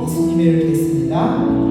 예수님 이름으로 드리겠습니다. 아멘.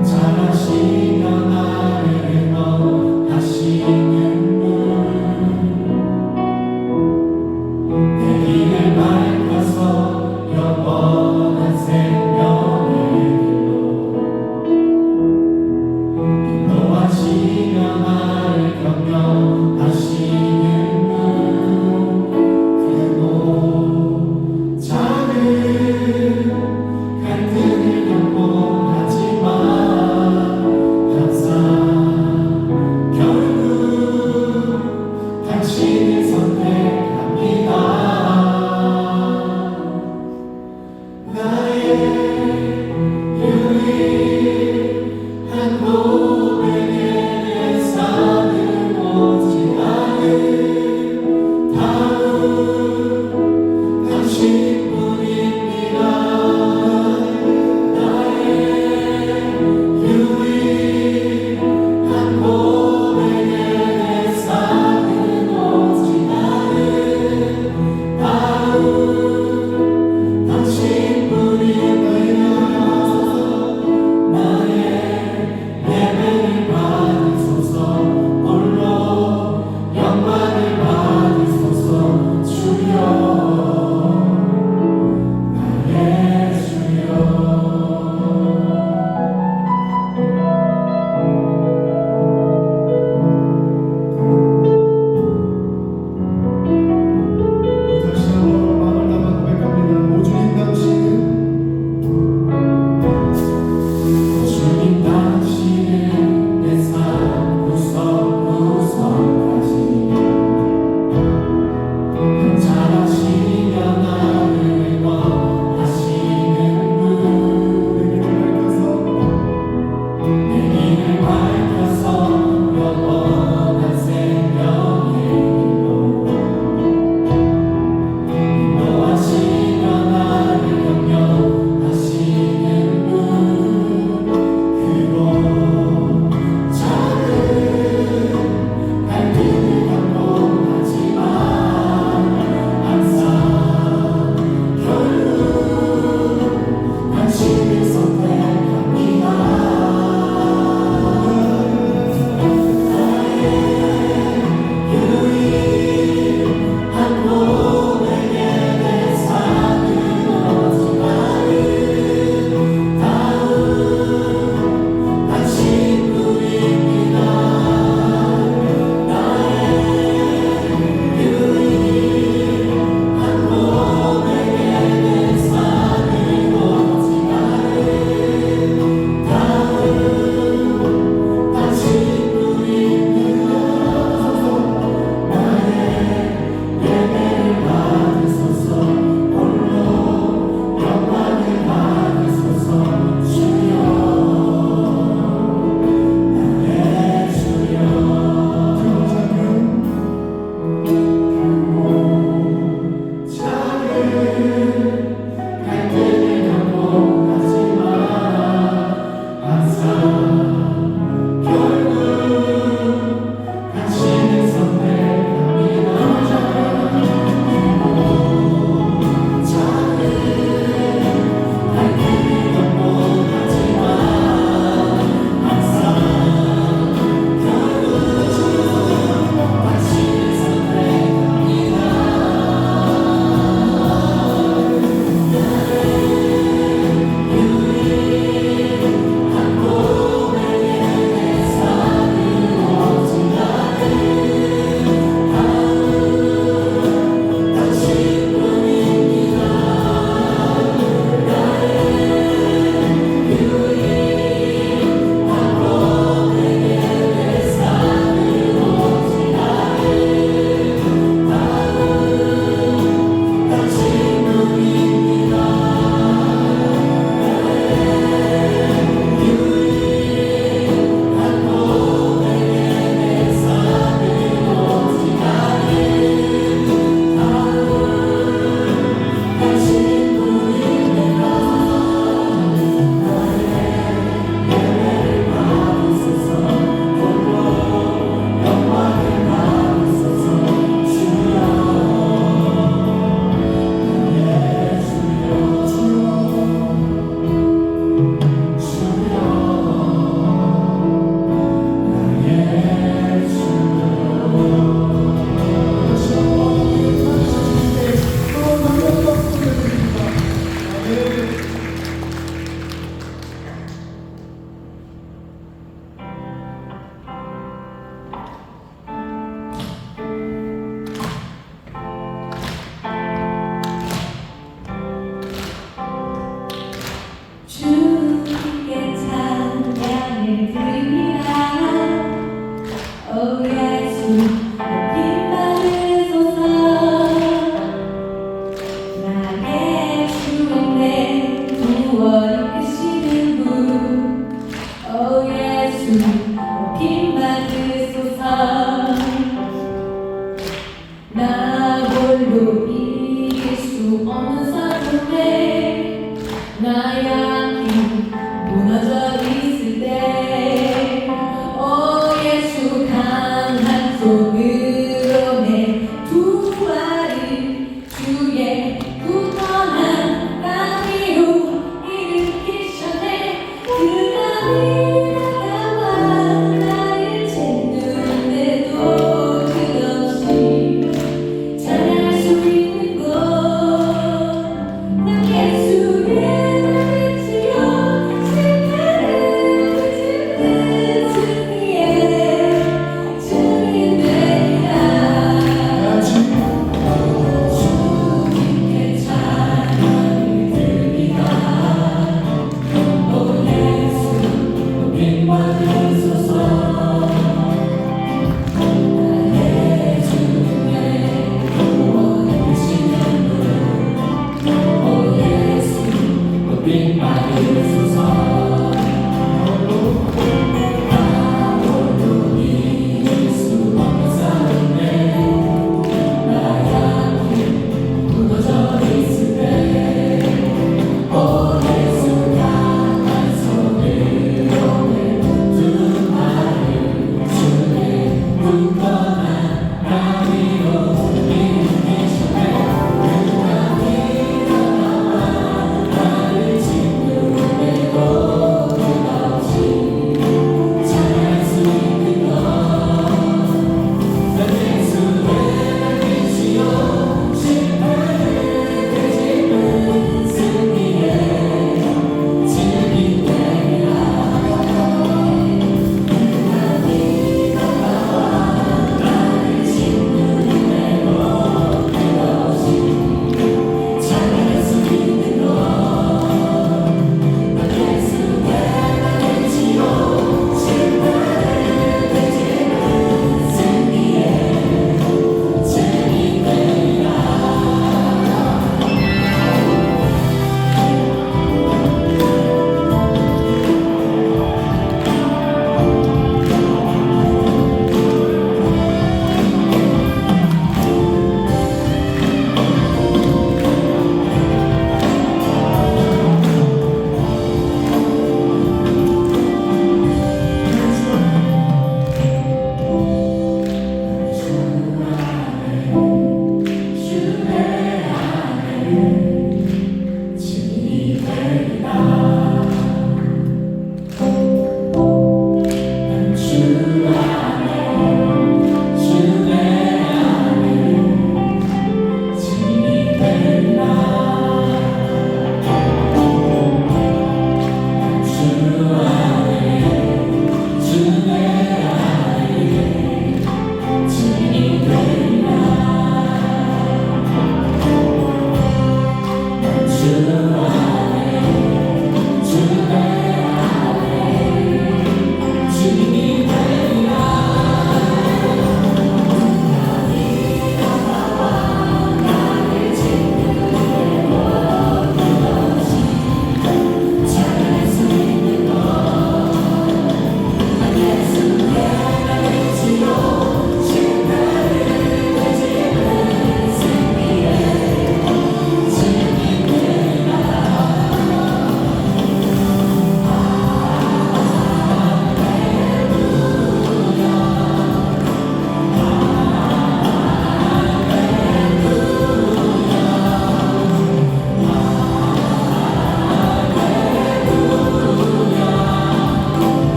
감찰하시며 나를 인도하시는 분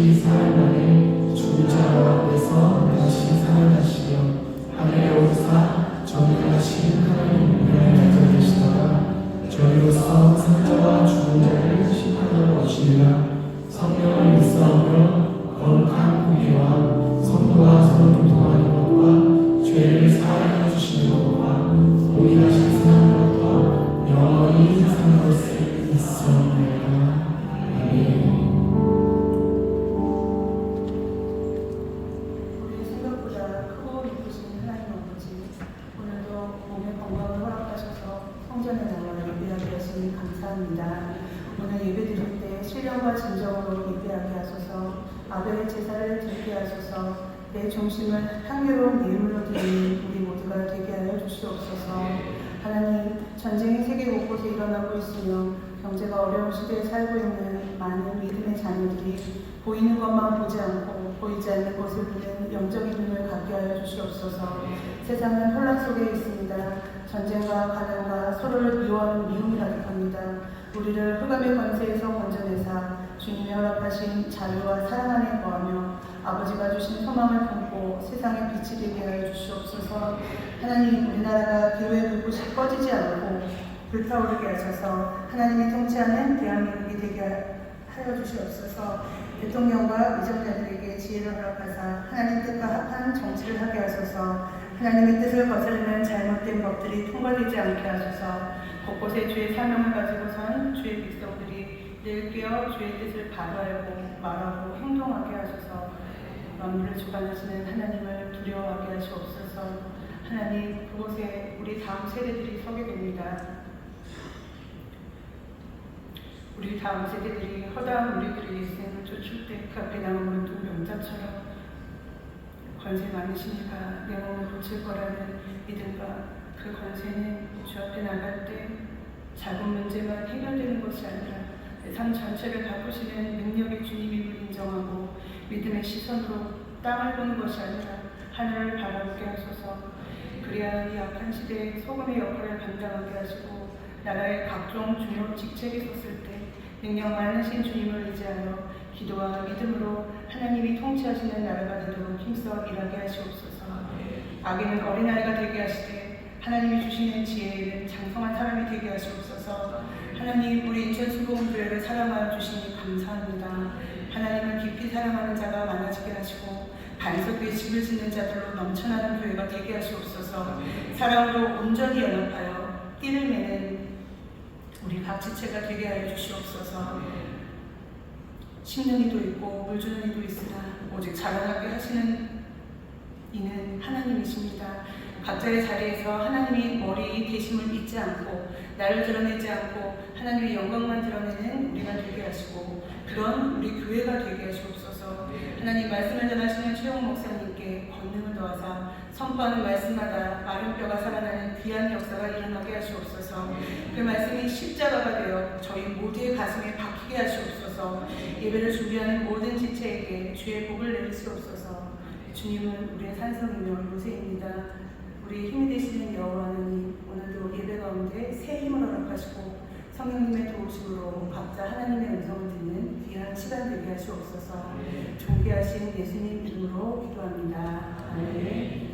다시 살아나네. 죽은 자와 앞에서 다시 살아나시며 하늘에 오르사 전능하신 하나님 우리를 앉아 계시다가 저희로서 산자와 죽은 자를 심판하러 오시리라. 성령을 믿사오며 거룩한 공예와 성도와 서로 동하는 것과 죄를 사하여 주시는 것과 공의하신 사는 것과 영원히 사는 것을 믿사옵나이다. 아멘. 우리 생각보다 크고 이쁘신 하나님 아버지, 오늘도 몸의 건강을 허락하셔서 성전에 나와 예배하게 하시니 감사합니다. 오늘 예배 드릴 때 신령과 진정으로 예배하게 하소서. 아벨의 제사를 드리게 하소서. 내 중심을 향유로운 예물로 드리는 우리 모두가 되게 하여 주시옵소서. 하나님, 전쟁이 세계 곳곳에 일어나고 있으며 경제가 어려운 시대에 살고 있는 많은 믿음의 자녀들이 보이는 것만 보지 않고 보이지 않는 것을 보는 영적인 눈을 갖게 하여 주시옵소서. 세상은 혼란 속에 있습니다. 전쟁과 가난과 서로를 미워하는 미움이 가득합니다. 우리를 흑암의 권세에서 건져내사 주님이 허락하신 자유와 사랑 안에 거하며 아버지가 주신 소망을 품고 세상의 빛이 되게 하여 주시옵소서. 하나님, 우리나라가 기후의 불꽃이 꺼지지 않고 불타오르게 하셔서 하나님이 통치하는 대한민국이 되게 하여 주시옵소서. 대통령과 위정자들에게 지혜를 허락하사 하나님 뜻과 합한 정치를 하게 하소서. 하나님의 뜻을 거스르는 잘못된 법들이 통과되지 않게 하소서. 곳곳에 주의 사명을 가지고선 주의 백성들이 늘 깨어 주의 뜻을 바로 알고 말하고 행동하게 하소서. 만물을 주관하시는 하나님을 두려워하게 하시옵소서. 하나님, 그곳에 우리 다음 세대들이 서게 됩니다. 우리 다음 세대들이 허다한 우리들에게 있는 조출된 그 앞에 남은 두 명자처럼 권세 많으시니까 내 몸을 고칠 거라는 믿음과 그 권세는 주 앞에 나갈 때 작은 문제만 해결되는 것이 아니라 내 삶 전체를 바꾸시는 능력의 주님임을 인정하고 믿음의 시선으로 땅을 보는 것이 아니라 하늘을 바라보게 하소서. 그래야 이 악한 시대에 소금의 역할을 감당하게 하시고 나라의 각종 중요 직책에 섰을 때 능력 많으신 주님을 의지하여 기도와 믿음으로 하나님이 통치하시는 나라가 되도록 힘써 일하게 하시옵소서. 악인은 어린아이가 되게 하시되 하나님이 주시는 지혜에는 장성한 사람이 되게 하시옵소서. 하나님, 우리 인천수봉교회를 사랑하여 주시니 감사합니다. 하나님을 깊이 사랑하는 자가 많아지게 하시고 반석에 집을 짓는 자들로 넘쳐나는 교회가 되게 하시옵소서. 사랑으로 온전히 연합하여 띠를 매는 우리 각 지체가 되게 하여 주시옵소서. 심는 이도 있고 물 주는 이도 있으나 오직 자라나게 하시는 이는 하나님이십니다. 각자의 자리에서 하나님이 머리 되심을 잊지 않고 나를 드러내지 않고 하나님의 영광만 드러내는 우리가 되게 하시고 그런 우리 교회가 되게 하시옵소서. 하나님, 말씀을 전하시는 최홍 목사님께 권능을 더하사 선포하는 말씀마다 마른 뼈가 살아나는 귀한 역사가 일어나게 하시옵소서. 그 말씀이 십자가가 되어 저희 모두의 가슴에 박히게 하시옵소서. 예배를 준비하는 모든 지체에게 주의 복을 내리시옵소서. 주님은 우리의 산성이며 요새입니다. 우리 힘이 되시는 여호와 하나님, 오늘도 예배 가운데 새 힘을 허락하시고 성령님의 도우심으로 각자 하나님의 음성을 듣는 귀한 시간 되게 하시옵소서. 존귀하신 예수님 이름으로 기도합니다. 아멘.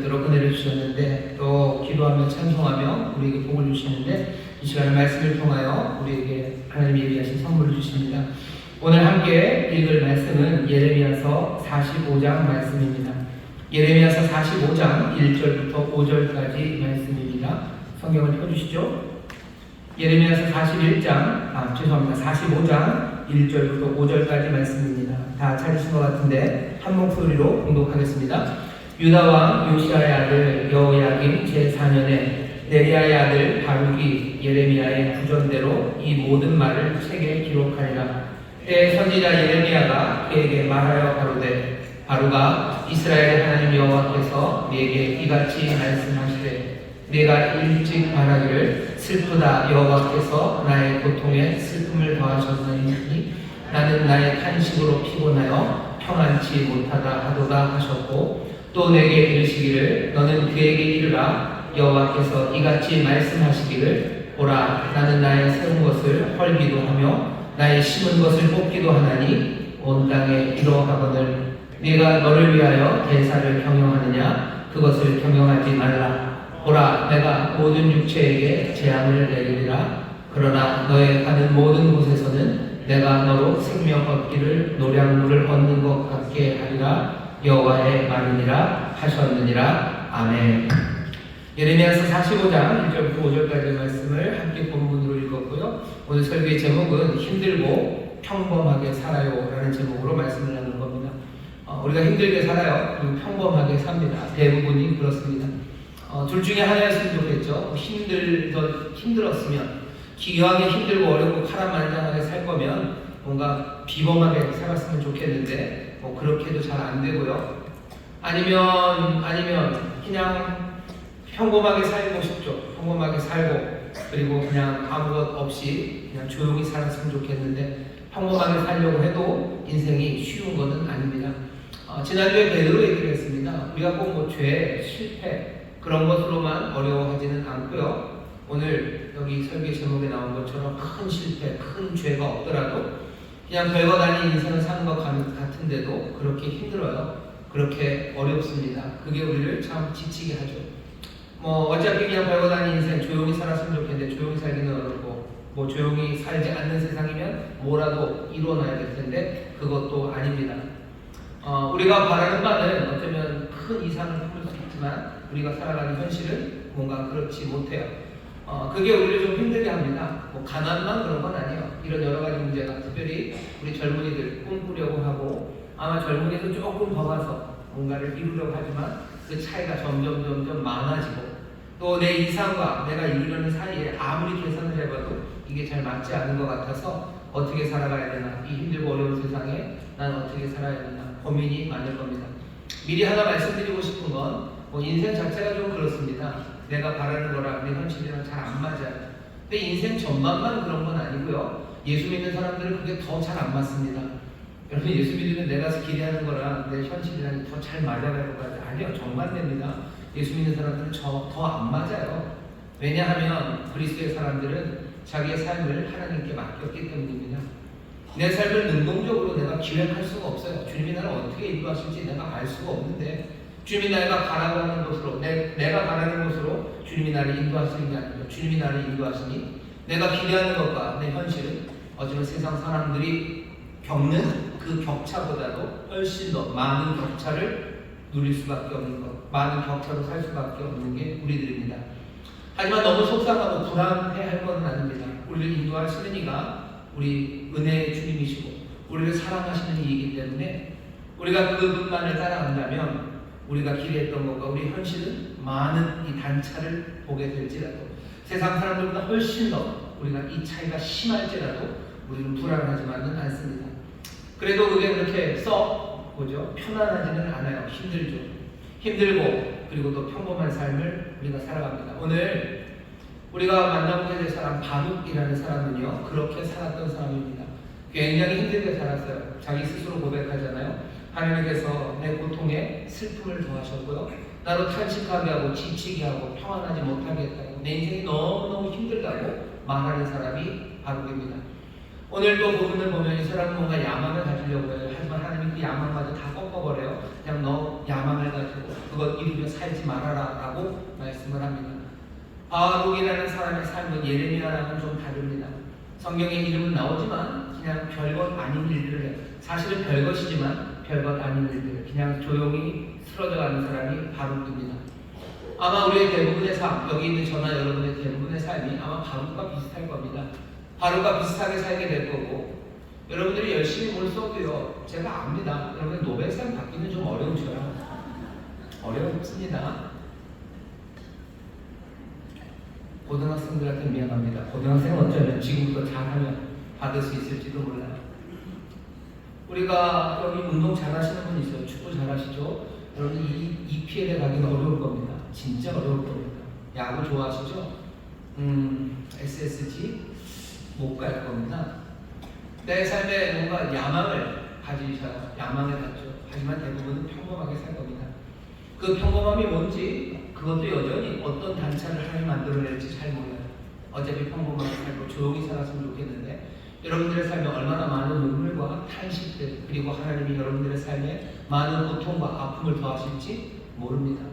있도록 은혜를 주셨는데 또 기도하며 찬송하며 우리에게 복을 주시는데 이 시간에 말씀을 통하여 우리에게 하나님이 예비하신 선물을 주십니다. 오늘 함께 읽을 말씀은 예레미야서 45장 말씀입니다. 예레미야서 45장 1절부터 5절까지 말씀입니다. 성경을 펴주시죠. 예레미야서 45장 1절부터 5절까지 말씀입니다. 다 찾으신 것 같은데 한 목소리로 공독하겠습니다. 유다 왕 요시아의 아들 여호야김 제4년에 네리야의 아들 바룩이 예레미야의 부전대로 이 모든 말을 책에 기록하리라. 때 선지자 예레미야가 그에게 말하여 가로되 바룩아 이스라엘의 하나님 여호와께서 네게 이같이 말씀하시되 내가 일찍 말하기를 슬프다 여호와께서 나의 고통에 슬픔을 더하셨나니 나는 나의 탄식으로 피곤하여 평안치 못하다 하도다 하셨고 또 내게 이르시기를 너는 그에게 이르라 여호와께서 이같이 말씀하시기를 보라 나는 나의 세운 것을 헐기도 하며 나의 심은 것을 뽑기도 하나니 온 땅에 이러하거늘 네가 너를 위하여 대사를 경영하느냐 그것을 경영하지 말라. 보라 내가 모든 육체에게 재앙을 내리리라. 그러나 너의 가는 모든 곳에서는 내가 너로 생명 얻기를 노량물을 얻는 것 같게 하리라. 여호와의 말이니라 하셨느니라. 아멘. 예레미야서 45장 1절부터 5절까지 말씀을 함께 본문으로 읽었고요. 오늘 설교의 제목은 힘들고 평범하게 살아요 라는 제목으로 말씀을 나눌 겁니다. 우리가 힘들게 살아요. 그리고 평범하게 삽니다. 대부분이 그렇습니다. 둘 중에 하나였으면 좋겠죠. 힘들었으면 기왕에 힘들고 어렵고 파란만장하게 살 거면 뭔가 비범하게 살았으면 좋겠는데 그렇게도 잘 안 되고요. 아니면 그냥 평범하게 살고 싶죠. 평범하게 살고 그리고 그냥 아무것 없이 그냥 조용히 살았으면 좋겠는데 평범하게 살려고 해도 인생이 쉬운 것은 아닙니다. 지난주에 베드로 얘기를 했습니다. 우리가 꼭 죄, 실패 그런 것으로만 어려워하지는 않고요. 오늘 여기 설교 제목에 나온 것처럼 큰 실패, 큰 죄가 없더라도 그냥 별것 아닌 인생을 사는 것 같은데도 그렇게 힘들어요. 그렇게 어렵습니다. 그게 우리를 참 지치게 하죠. 어차피 그냥 별것 아닌 인생 조용히 살았으면 좋겠는데 조용히 살기는 어렵고 조용히 살지 않는 세상이면 뭐라도 이루어놔야 될 텐데 그것도 아닙니다. 우리가 바라는 바는 어쩌면 큰 이상을 품을 수 있지만 우리가 살아가는 현실은 뭔가 그렇지 못해요. 그게 우리를 좀 힘들게 합니다. 가난만 그런 건 아니에요. 이런 여러 가지 문제가 특별히 우리 젊은이들 꿈꾸려고 하고 아마 젊은이도 조금 더 가서 뭔가를 이루려고 하지만 그 차이가 점점 많아지고 또 내 이상과 내가 이루려는 사이에 아무리 계산을 해봐도 이게 잘 맞지 않는 것 같아서 어떻게 살아가야 되나 이 힘들고 어려운 세상에 난 어떻게 살아야 되나 고민이 많을 겁니다. 미리 하나 말씀드리고 싶은 건 인생 자체가 좀 그렇습니다. 내가 바라는 거랑 내 현실이랑 잘 안 맞아요. 근데 인생 전반만 그런 건 아니고요. 예수 믿는 사람들은 그게 더 잘 안 맞습니다. 여러분 예수 믿으면 내가 기대하는 거랑 내 현실이랑 더 잘 맞아갈 것 같아요. 아니요. 정반대입니다. 예수 믿는 사람들은 더 안 맞아요. 왜냐하면 그리스도의 사람들은 자기의 삶을 하나님께 맡겼기 때문입니다. 내 삶을 능동적으로 내가 기획할 수가 없어요. 주님이 나를 어떻게 인도하실지 내가 알 수가 없는데 주님이 내가 가라고 하는 곳으로 내가 가라는 곳으로 주님이 나를 인도하시는 게 아니고 주님이 나를 인도하시니 내가 기대하는 것과 내 현실은 어쩌면 세상 사람들이 겪는 그 격차보다도 훨씬 더 많은 격차를 누릴 수밖에 없는 것, 많은 격차로 살 수밖에 없는 게 우리들입니다. 하지만 너무 속상하고 불안해할 것은 아닙니다. 우리를 인도하시는 이가 우리 은혜의 주님이시고 우리를 사랑하시는 이이기 때문에 우리가 그분만을 따라간다면 우리가 기대했던 것과 우리 현실은 많은 이 단차를 보게 될지라도 세상 사람들보다 훨씬 더 우리가 이 차이가 심할지라도 우리는 불안하지만은 않습니다. 그래도 그게 그렇게 편안하지는 않아요. 힘들고 그리고 또 평범한 삶을 우리가 살아갑니다. 오늘 우리가 만나보게 될 사람 바룩이라는 사람은요 그렇게 살았던 사람입니다. 굉장히 힘들게 살았어요. 자기 스스로 고백하잖아요. 하나님께서 내 고통에 슬픔을 더하셨고요. 나로 탄식하게 하고 지치게 하고 평안하지 못하게 했다고 내 인생이 너무너무 힘들다고 말하는 사람이 바룩입니다. 오늘 또 부분을 보면 이 사람은 뭔가 야망을 가지려고 해요. 하지만 하나님이 그 야망마저 다 꺾어버려요. 그냥 너 야망을 가지고 그것 이루며 살지 말아라 라고 말씀을 합니다. 바룩이라는 사람의 삶은 예레미야랑은 좀 다릅니다. 성경에 이름은 나오지만 그냥 별것 아닌 일들을 해요. 사실은 별것이지만 별것 아닌 일들을 그냥 조용히 쓰러져가는 사람이 바룩입니다. 아마 우리의 대부분의 삶, 여기 있는 저나 여러분의 대부분의 삶이 아마 바룩과 비슷할 겁니다. 바룩과 비슷하게 살게 될 거고, 여러분들이 열심히 뭘 써도요, 제가 압니다. 여러분 노벨상 받기는 좀 어려우셔요. 어렵습니다. 고등학생들한테 미안합니다. 고등학생은 어쩌면 지금부터 잘하면 받을 수 있을지도 몰라요. 우리가 여기 운동 잘하시는 분 있어요. 축구 잘하시죠? 여러분 이 피해에 가기는 어려울 겁니다. 진짜 어려울 겁니다. 야구 좋아하시죠? SSG 못 갈 겁니다. 내 삶에 뭔가 야망을 가지셔요. 야망을 갖죠. 하지만 대부분은 평범하게 살 겁니다. 그 평범함이 뭔지 그것도 여전히 어떤 단차를 하나님 만들어낼지 잘 몰라요. 어차피 평범하게 살고 조용히 살았으면 좋겠는데 여러분들의 삶에 얼마나 많은 눈물과 탄식들 그리고 하나님이 여러분들의 삶에 많은 고통과 아픔을 더하실지 모릅니다.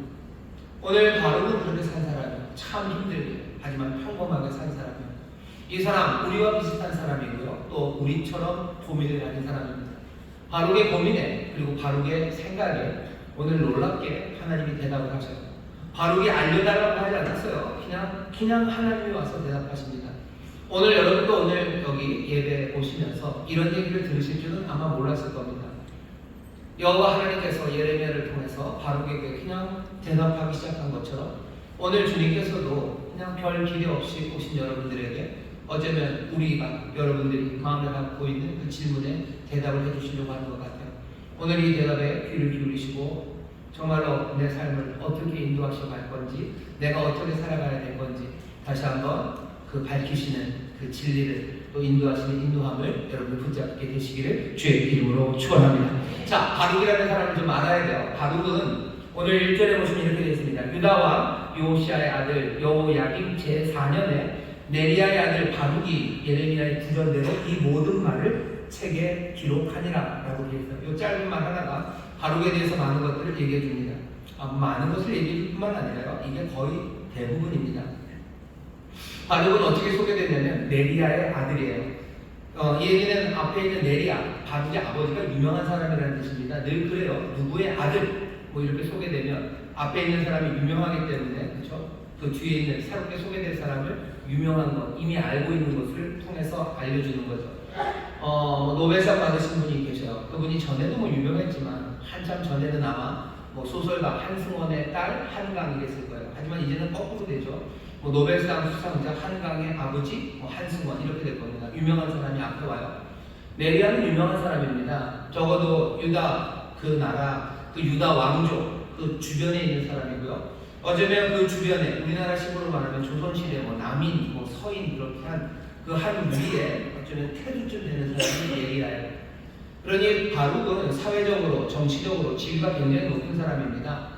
오늘 바룩은 그렇게 산 사람이에요. 참 힘들게 하지만 평범하게 산 사람이에요. 이 사람 우리와 비슷한 사람이고요. 또 우리처럼 고민을 가진 사람입니다. 바룩의 고민에 그리고 바룩의 생각에 오늘 놀랍게 하나님이 대답을 하셔요. 바룩이 알려달라고 하지 않았어요. 그냥 하나님이 와서 대답하십니다. 오늘 여러분도 오늘 여기 예배 오시면서 이런 얘기를 들으실 줄은 아마 몰랐을 겁니다. 여호와 하나님께서 예레미야를 통해서 바룩에게 그냥 대답하기 시작한 것처럼 오늘 주님께서도 그냥 별 기대 없이 오신 여러분들에게 어쩌면 우리가 여러분들이 마음에 갖고 있는 그 질문에 대답을 해주시려고 하는 것 같아요. 오늘 이 대답에 귀를 기울이시고 정말로 내 삶을 어떻게 인도하셔 갈 건지 내가 어떻게 살아가야 될 건지 다시 한번 그 밝히시는 그 진리를 또 인도하시는 인도함을 여러분 붙잡게 되시기를 주의 이름으로 축원합니다. 자, 바룩이라는 사람을 좀 알아야 돼요. 바룩은 오늘 1절에 보시면 이렇게 되어 있습니다. 유다왕 요시야의 아들 여호야김 제4년에 네리야의 아들 바룩이 예레미야의 구전대로 이 모든 말을 책에 기록하니라 라고 되어 있어요. 이 짧은 말 하나가 바룩에 대해서 많은 것들을 얘기해 줍니다. 많은 것을 얘기해 줄 뿐만 아니라요. 이게 거의 대부분입니다. 바룩은 어떻게 소개되냐면 네리야의 아들이에요. 이 얘기는 앞에 있는 네리야, 바룩의 아버지가 유명한 사람이라는 뜻입니다. 늘 그래요. 누구의 아들 뭐 이렇게 소개되면 앞에 있는 사람이 유명하기 때문에 그렇죠? 그 뒤에 있는 새롭게 소개될 사람을 유명한 것, 이미 알고 있는 것을 통해서 알려주는 거죠. 노벨상 받으신 분이 계셔요. 그분이 전에도 뭐 유명했지만 한참 전에는 아마 뭐 소설가 한승원의 딸 한강이랬을 거예요. 하지만 이제는 거꾸로 되죠. 뭐 노벨상 수상자 한강의 아버지 뭐 한승원 이렇게 될 겁니다. 유명한 사람이 앞에 와요. 네리야는 유명한 사람입니다. 적어도 유다 그 나라 그 유다 왕족 그 주변에 있는 사람이고요. 어쩌면 그 주변에 우리나라 식으로 말하면 조선시대 뭐 남인 뭐 서인 이렇게 한 그 한 위에 어쩌면 태두쯤 되는 사람이 네리야예요. 그러니 바룩은 사회적으로 정치적으로 지위가 굉장히 높은 사람입니다.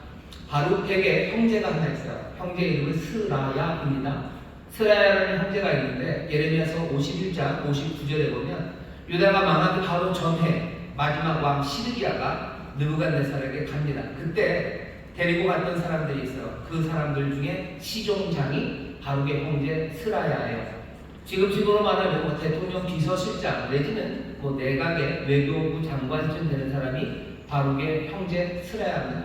바룩에게 형제가 하나 있어요. 형제 이름은 스라야입니다. 스라야라는 형제가 있는데 예레미야서 51장 59절에 보면 유다가 망하기 바로 전해 마지막 왕 시드기야가 느부갓네살에게 갑니다. 그때 데리고 갔던 사람들이 있어요. 그 사람들 중에 시종장이 바룩의 형제 스라야예요. 지금식으로 말하면 뭐 대통령 비서실장 내지는 뭐 내각의 외교부 장관쯤 되는 사람이 바룩의 형제 스라야입니다.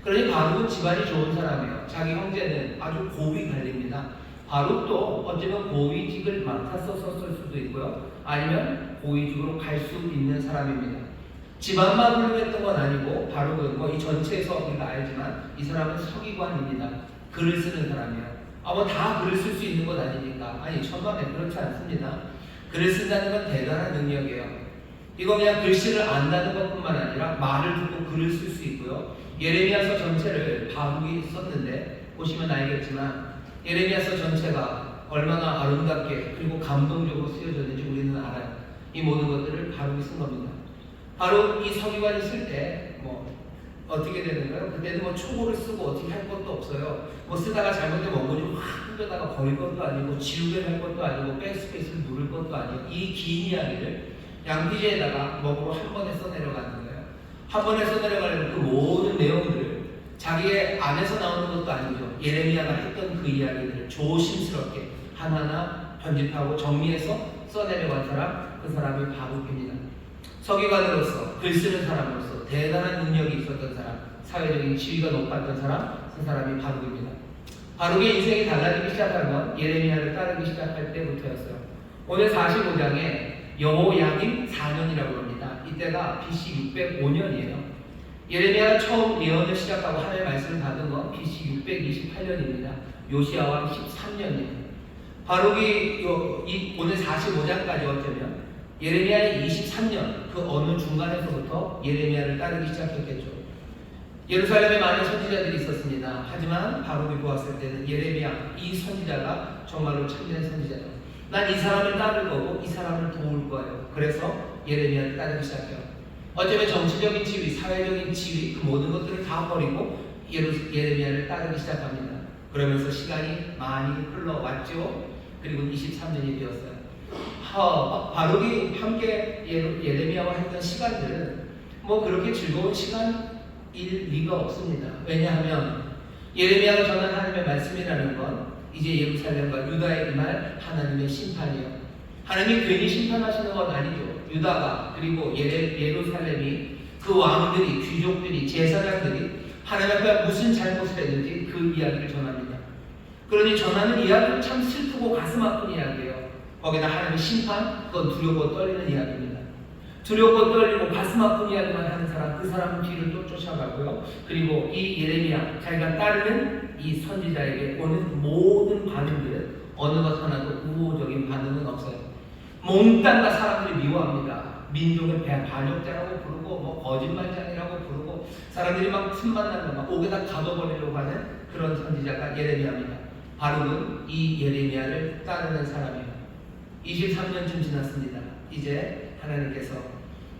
그러니 바룩은 집안이 좋은 사람이에요. 자기 형제는 아주 고위 관리입니다. 바룩도 어쩌면 고위직을 맡았었을 수도 있고요. 아니면 고위직으로 갈 수 있는 사람입니다. 집안만 훌륭했던 건 아니고 바룩은 뭐 이 전체에서 우리가 알지만 이 사람은 서기관입니다. 글을 쓰는 사람이에요. 뭐 다 글을 쓸 수 있는 것 아니니까. 아니 천만에 그렇지 않습니다. 글을 쓴다는 건 대단한 능력이에요. 이거 그냥 글씨를 안다는 것뿐만 아니라 말을 듣고 글을 쓸 수 있고요. 예레미야서 전체를 바룩이 썼는데 보시면 알겠지만 예레미야서 전체가 얼마나 아름답게 그리고 감동적으로 쓰여졌는지 우리는 알아요. 이 모든 것들을 바룩이 쓴 겁니다. 바룩 이 서기관이 쓸 때 뭐 어떻게 되는가요? 그때는 뭐 초고를 쓰고 어떻게 할 것도 없어요. 뭐 쓰다가 잘못되면 원고지 확 뜯겨다가 버릴 것도 아니고 지우개 할 것도 아니고 백스페이스를 누를 것도 아니고 이 긴 이야기를 양피지에다가 먹으로 한 번에 써내려가는 거예요. 한 번에 써내려가려면 그 모든 내용들을 자기의 안에서 나오는 것도 아니죠. 예레미야가 했던 그 이야기들을 조심스럽게 하나하나 편집하고 정리해서 써내려간 사람, 그 사람이 바룩입니다. 서기관으로서, 글 쓰는 사람으로서 대단한 능력이 있었던 사람, 사회적인 지위가 높았던 사람, 그 사람이 바룩입니다. 바룩의 인생이 달라지기 시작한 건 예레미야를 따르기 시작할 때부터였어요. 오늘 45장에 여호야김 4년이라고 합니다. 이때가 BC 605년이에요. 예레미야가 처음 예언을 시작하고 하나님의 말씀을 받은 건 BC 628년입니다. 요시야 왕 13년이에요. 바룩이 오늘 45장까지 어쩌면 예레미야의 23년 그 어느 중간에서부터 예레미야를 따르기 시작했겠죠. 예루살렘에 많은 선지자들이 있었습니다. 하지만 바룩이 보았을 때는 예레미야 이 선지자가 정말로 참된 선지자다. 난 이 사람을 따를 거고 이 사람을 도울 거예요. 그래서 예레미야를 따르기 시작해요. 어쩌면 정치적인 지위, 사회적인 지위 그 모든 것들을 다 버리고 예레미야를 따르기 시작합니다. 그러면서 시간이 많이 흘러왔죠. 그리고 23년이 되었어요. 바룩이 함께 예레미야와 했던 시간들은 뭐 그렇게 즐거운 시간일 리가 없습니다. 왜냐하면 예레미야가 전한 하나님의 말씀이라는 건 이제 예루살렘과 유다에 임할 하나님의 심판이에요. 하나님이 괜히 심판하시는 건 아니죠. 유다가 그리고 예루살렘이 그 왕들이, 귀족들이, 제사장들이 하나님 앞에 무슨 잘못을 했는지 그 이야기를 전합니다. 그러니 전하는 이야기는 참 슬프고 가슴 아픈 이야기예요. 거기다 하나님의 심판, 그건 두렵고 떨리는 이야기입니다. 두렵고 떨리고 가슴 아픈 이야기만 하는 사람, 그 사람은 뒤를 또 쫓아가고요. 그리고 이 예레미야, 자기가 따르는 이 선지자에게 오는 모든 반응들은 어느 것 하나도 우호적인 반응은 없어요. 몽땅 다 사람들이 미워합니다. 민족의 반역자라고 부르고 뭐 거짓말장이라고 부르고 사람들이 막 틈만 나면 막 옥에다 가둬버리려고 하는 그런 선지자가 예레미야입니다. 바룩은 이 예레미야를 따르는 사람이에요. 23년쯤 지났습니다. 이제 하나님께서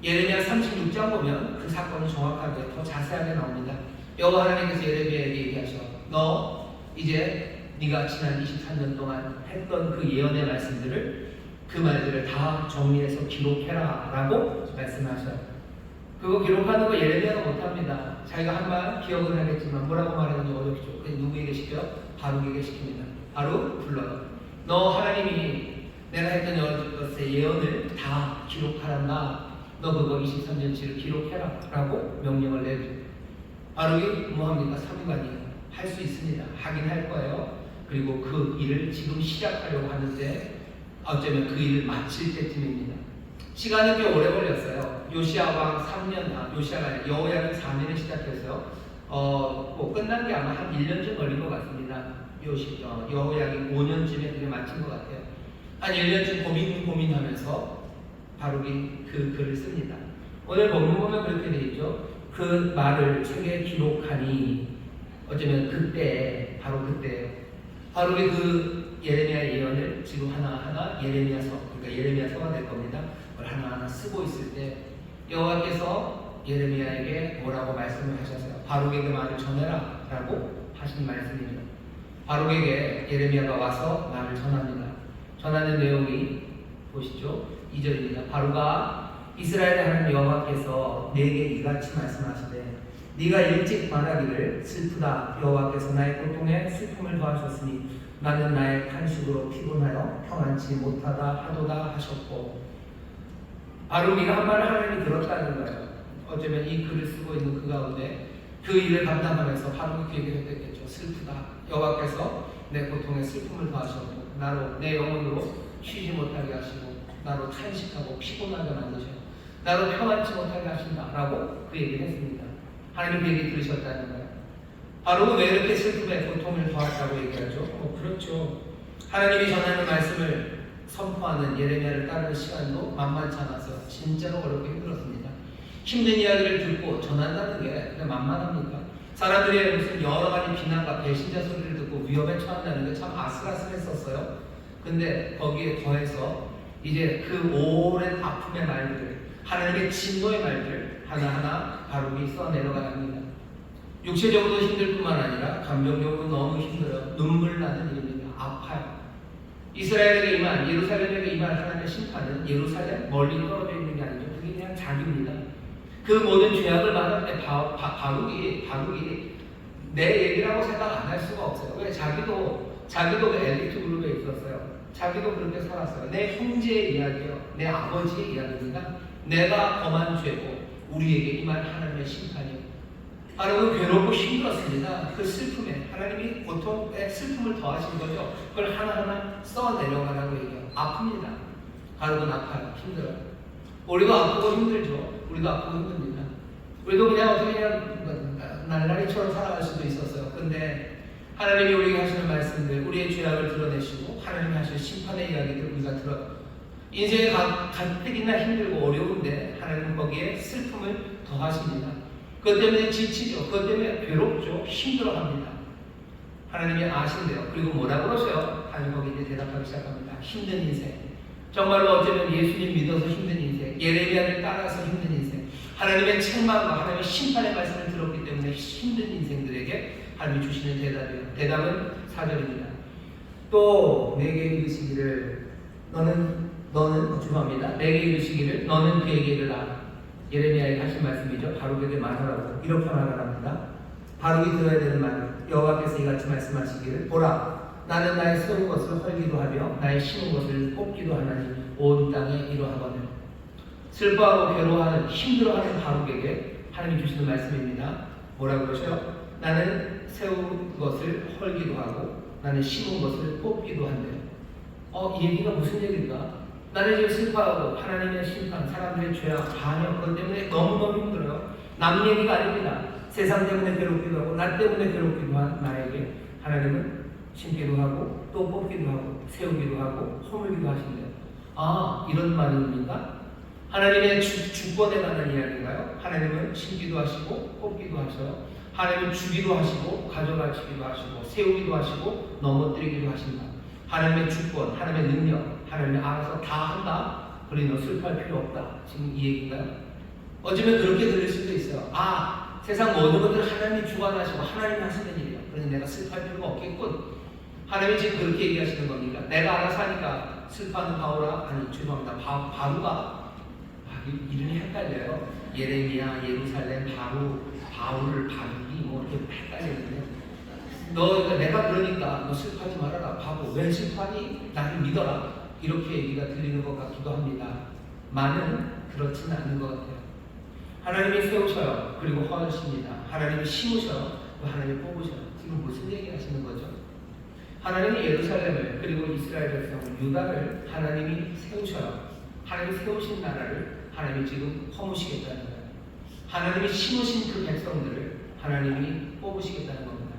예레미야 36장 보면 그 사건이 정확하게 더 자세하게 나옵니다. 여호와 하나님께서 예레미야에게 얘기하셔. 너 이제 네가 지난 23년 동안 했던 그 예언의 말씀들을 그 말들을 다 정리해서 기록해라 라고 말씀하셔요. 그거 기록하는 거 예레미야가 못합니다. 자기가 한 말 기억은 하겠지만 뭐라고 말하는지 어렵죠. 그래서 누구에게 시켜? 바룩에게 시킵니다. 바룩 불러요. 너 하나님이 내가 했던 여러 것의 예언을 다 기록하란다. 너 그거 23년치를 기록해라 라고 명령을 내죠. 바룩이 뭐합니까? 사무관이에요. 할 수 있습니다. 하긴 할 거예요. 그리고 그 일을 지금 시작하려고 하는데 어쩌면 그 일을 마칠 때쯤입니다. 시간이 꽤 오래 걸렸어요. 요시야 왕 3년, 요시야가 아니라 여호야김 4년에 시작해서 뭐 끝난 게 아마 한 1년쯤 걸린 것 같습니다. 여호야김 5년쯤에 그게 마친 것 같아요. 한 1년쯤 고민하면서 바룩이 그 글을 씁니다. 오늘 본문 보면 그렇게 되어 있죠. 그 말을 책에 기록하니 어쩌면 그때 바로 그때예요. 바룩이 그 예레미야 예언을 지금 하나하나 예레미야서, 그러니까 예레미야서가 될 겁니다. 그걸 하나하나 쓰고 있을 때 여호와께서 예레미야에게 뭐라고 말씀을 하셨어요? 바룩에게 말을 전해라 라고 하신 말씀입니다. 바룩에게 예레미야가 와서 말을 전합니다. 전하는 내용이 보시죠. 2절입니다. 바룩아, 이스라엘의 하나님 여호와께서 내게 이같이 말씀하시되 네가 일찍 말하기를 슬프다. 여호와께서 나의 고통에 슬픔을 더하셨으니 나는 나의 탄식으로 피곤하여 평안치 못하다 하도다 하셨고, 바룩이가 한 말을 하나님이 들었다는 거예요. 어쩌면 이 글을 쓰고 있는 그 가운데 그 일을 감당하면서 바룩이 그 얘기를 했겠죠. 슬프다. 여호와께서 내 고통에 슬픔을 더하셨고 나로 내 영혼으로 쉬지 못하게 하시고 나로 탄식하고 피곤하게 만드셔 나로 평안치 못하게 하신다라고 그 얘기를 했습니다. 하나님 그 얘기 들으셨다는 거예요. 바룩은 왜 이렇게 슬픔에 고통을 더했다고 얘기하죠? 그렇죠. 하나님이 전하는 말씀을 선포하는 예레미야를 따르는 시간도 만만치 않았어요. 진짜로 어렵고 힘들었습니다. 힘든 이야기를 듣고 전한다는 게 그냥 만만합니까? 사람들이 무슨 여러 가지 비난과 배신자 소리를 듣고 위험에 처한다는 게 참 아슬아슬했었어요. 근데 거기에 더해서 이제 그 오랜 아픔의 말들, 하나님의 진노의 말들 하나하나 바룩이 써내려가야 합니다. 육체적으로 힘들 뿐만 아니라 감정적으로 너무 힘들어요. 눈물 나는 일입니다. 아파요. 이스라엘에게 임한, 예루살렘에게 임한 하나님의 심판은 예루살렘 멀리 떨어져 있는 게 아니죠. 그게 그냥 자기입니다. 그 모든 죄악을 받을 때 바룩이 내 얘기라고 생각 안 할 수가 없어요. 왜? 자기도 그 엘리트 그룹에 있었어요. 자기도 그렇게 살았어요. 내 형제의 이야기요, 내 아버지의 이야기니까 내가 범한 죄고 우리에게 임한 하나님의 심판이요. 하나님은 괴롭고 힘들었습니다. 그 슬픔에 하나님이 고통에 슬픔을 더하신 거죠. 그걸 하나하나 써내려가라고 얘기해요. 아픕니다. 가족은 아파요. 힘들어요. 우리도 아프고 힘들죠. 우리도 아프고 힘듭니다. 우리도 그냥 어떻게 그냥 날라리처럼 살아갈 수도 있었어요. 근데 하나님이 우리에게 하시는 말씀들, 우리의 죄악을 드러내시고 하나님이 하시는 심판의 이야기들 우리가 들어요. 인생에 가뜩이나 힘들고 어려운데 하나님은 거기에 슬픔을 더하십니다. 그것 때문에 지치죠. 그것 때문에 괴롭죠. 힘들어합니다. 하나님이 아신대요. 그리고 뭐라고 그러세요? 하나님 거기 이제 대답하기 시작합니다. 힘든 인생. 정말로 어쩌면 예수님 믿어서 힘든 인생, 예레미야를 따라서 힘든 인생, 하나님의 책망과 하나님의 심판의 말씀을 들었기 때문에 힘든 인생들에게 하나님이 주시는 대답이에요. 대답은 4절입니다. 또 내게 이르시기를 너는 죄송합니다. 내게 이르시기를 너는 그에게 이르라. 예레미야에 하신 말씀이죠. 바룩에게 말하라고 이렇게 말하랍니다. 바룩이 들어야 되는 말, 여호와께서 이같이 말씀하시기를 보라, 나는 나의 세운 것을 헐기도 하며 나의 심은 것을 뽑기도 하나니 온 땅에 이러하거늘. 슬퍼하고 괴로워하는 힘들어하는 바룩에게 하나님이 주시는 말씀입니다. 뭐라고 그러셔요? 나는 세운 것을 헐기도 하고 나는 심은 것을 뽑기도 한대요. 이 얘기가 무슨 얘기일까? 나는 지금 슬퍼하고 하나님의 심판, 사람들의 죄악, 반역, 그것 때문에 너무너무 힘들어요. 남 얘기가 아닙니다. 세상 때문에 괴롭기도 하고 나 때문에 괴롭기도 한 나에게 하나님은 심기도 하고 또 뽑기도 하고 세우기도 하고 허물기도 하신대요. 이런 말입니까? 하나님의 주권에 관한 이야기인가요? 하나님은 심기도 하시고 뽑기도 하셔요. 하나님은 주기도 하시고 가져가시기도 하시고 세우기도 하시고 넘어뜨리기도 하신다. 하나님의 주권, 하나님의 능력, 하나님이 알아서 다 한다. 그러니 너 슬퍼할 필요 없다. 지금 이 얘기인가요? 어쩌면 그렇게 들릴 수도 있어요. 세상 모든 것들을 하나님이 주관하시고 하나님이 하시는 일이야. 그러니 내가 슬퍼할 필요가 없겠군. 하나님이 지금 그렇게 얘기하시는 겁니까? 내가 알아서 하니까 슬퍼하는 바울아, 죄송합니다. 바루가 이름이 헷갈려요. 예레미야, 예루살렘, 바울이 뭐 이렇게 헷갈리는데 내가 그러니까 너 슬퍼하지 말아라. 바보, 왜 슬퍼하니? 나를 믿어라. 이렇게 얘기가 들리는 것 같기도 합니다. 많은 그렇지는 않은 것 같아요. 하나님이 세우셔요. 그리고 허하십니다. 하나님이 심으셔요. 또 하나님이 뽑으셔요. 지금 무슨 얘기 하시는 거죠? 하나님이 예루살렘을 그리고 이스라엘 백성 유다를 하나님이 세우셔요. 하나님이 세우신 나라를 하나님이 지금 허무시겠다는 거예요. 하나님이 심으신 그 백성들을 하나님이 뽑으시겠다는 겁니다.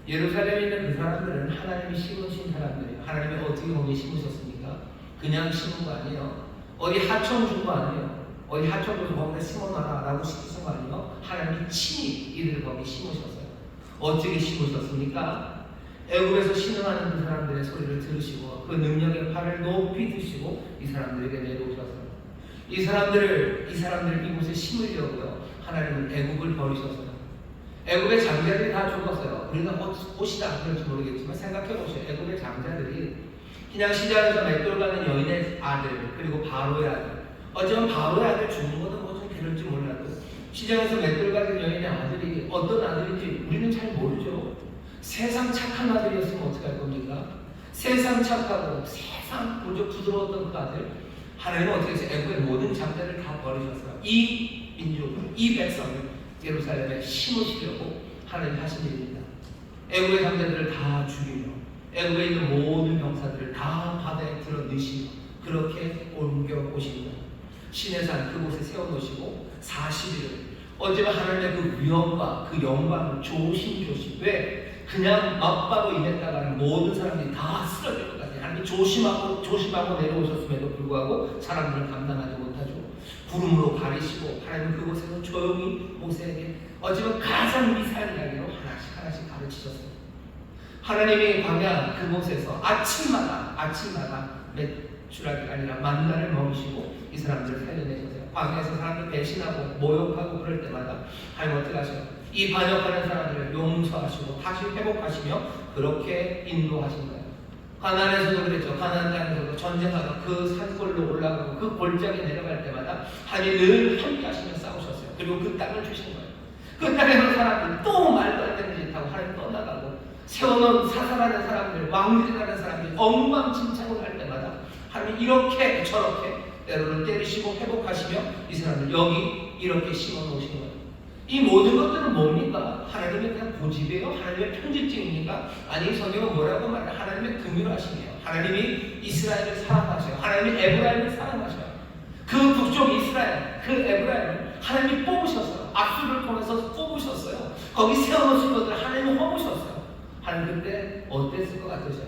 예루살렘에 있는 그 사람들은 하나님이 심으신 사람들이에요. 하나님이 어떻게 거기에 심으셨습니까? 그냥 심은 거 아니에요. 어디 하청 준 거 아니에요. 어디 하청 줘서 거기다 심어놔라 라고 시키신 거 아니에요. 하나님이 친히 이들을 거기 심으셨어요. 어떻게 심으셨습니까? 애굽에서 신음하는 그 사람들의 소리를 들으시고 그 능력의 팔을 높이 드시고 이 사람들에게 내려오셨어요. 이 사람들을 이곳에 심으려고요. 하나님은 애굽을 버리셨어요. 애굽의 장자들이 다 죽었어요. 우리가 옷이다 그런지 모르겠지만 생각해보세요. 애굽의 장자들이 그냥 시장에서 맷돌 가는 여인의 아들 그리고 바로의 아들, 어쩌면 바로의 아들 죽는 것은 뭐 좀 그럴지 몰라도 시장에서 맷돌 가는 여인의 아들이 어떤 아들인지 우리는 잘 모르죠. 세상 착한 아들이었으면 어떻게 할 겁니까? 세상 착하고 세상 부드러웠던 그 아들, 하나님은 어떻게 해서 애굽의 모든 장자를 다 버리셨어요. 이 민족을, 이 백성을 예루살렘에 심으시려고 하나님 하신 일입니다. 애굽의 장자들을 다 죽이며 애굽에 있는 모든 병사들을 다 바다에 들어 넣으시며 그렇게 옮겨 오십니다. 시내산 그곳에 세워놓으시고 40일을 어쩌면 하나님의 그 위엄과 그 영광을 조심조심, 왜? 그냥 막바로 임했다가는 모든 사람들이 다 쓰러질 것 같아요. 하나님이 조심하고 내려오셨음에도 불구하고 사람들은 감당하지 못하죠. 구름으로 가리시고 하나님은 그곳에서 조용히 모세에게 어쩌면 가장 미사일 이야기로 하나씩 가르치셨어요. 하나님이 광야 그곳에서 아침마다 매출하기가 아니라 만나를 먹이시고 이 사람들을 살려내셨어요. 광야에서 사람들 배신하고 모욕하고 그럴 때마다 하나님 어떻게 하셔요? 이 반역하는 사람들을 용서하시고 다시 회복하시며 그렇게 인도하신 거예요. 가나안에서도 그랬죠. 가나안 땅에서도 전쟁하다 그 산골로 올라가고 그 골짜기 내려갈 때마다 하나님이 늘 함께 하시며 싸우셨어요. 그리고 그 땅을 주신 거예요. 그 땅에서 사람들 또 말도 안 되는 짓 하고 하나님 떠나가고 세워놓은 사살하는 사람들, 왕들이라는 사람들이 엉망진창을 할 때마다 하나님이 이렇게 저렇게 때로는 때리시고 회복하시며 이 사람들 여기 이렇게 심어놓으신 거예요. 이 모든 것들은 뭡니까? 하나님의 그냥 고집이에요? 하나님의 편집증입니까? 아니 성경은 뭐라고 말해요? 하나님의 긍휼하심이에요. 하나님이 이스라엘을 사랑하셔요. 하나님이 에브라임을 사랑하셔요. 그 북쪽 이스라엘, 그 에브라임을 하나님이 뽑으셨어요. 압수를 통해서 뽑으셨어요. 거기 세워놓으신 것들을 하나님이 허무셨어요. 하나님 그때 어땠을 것 같으세요?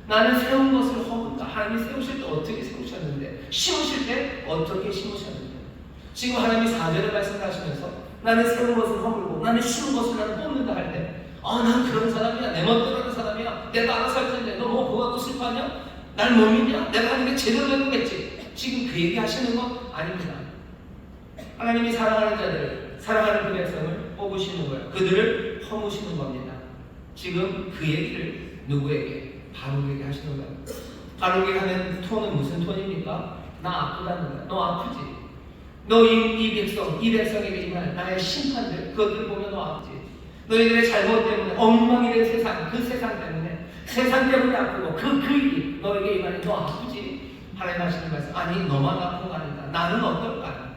나는 세운 것을 허문다. 하나님이 세우실 때 어떻게 세우셨는데, 심으실 때 어떻게 심으셨는데, 지금 하나님이 4절에 말씀을 하시면서 나는 세운 것을 허물고 나는 심은 것을 나는 뽑는다 할 때, 난 그런 사람이야. 내 멋대로 하는 사람이야. 내가 알아서 할 텐데 너 뭐 그거 갖고 슬퍼하냐? 날 못 믿냐? 내가 하는 게 제대로 된 거겠지. 지금 그 얘기 하시는 거 아닙니다. 하나님이 사랑하는 자들, 사랑하는 그 백성을 뽑으시는 거예요. 그들을 허무시는 겁니다. 지금 그 얘기를 누구에게? 바룩에게 하시는 거예요. 바룩에게 하는 톤은 무슨 톤입니까? 나 아프다는 거야. 너 아프지? 너 이 백성에게 임할 나의 심판들, 그것들 보면 너 아프지? 너희들의 잘못 때문에 엉망이 된 세상, 그 세상 때문에 아프고 그 일이 너에게 임하니 너 아프지? 하나님 하시는 말씀, 아니 너만 아픈 거 아니다. 나는 어떨까?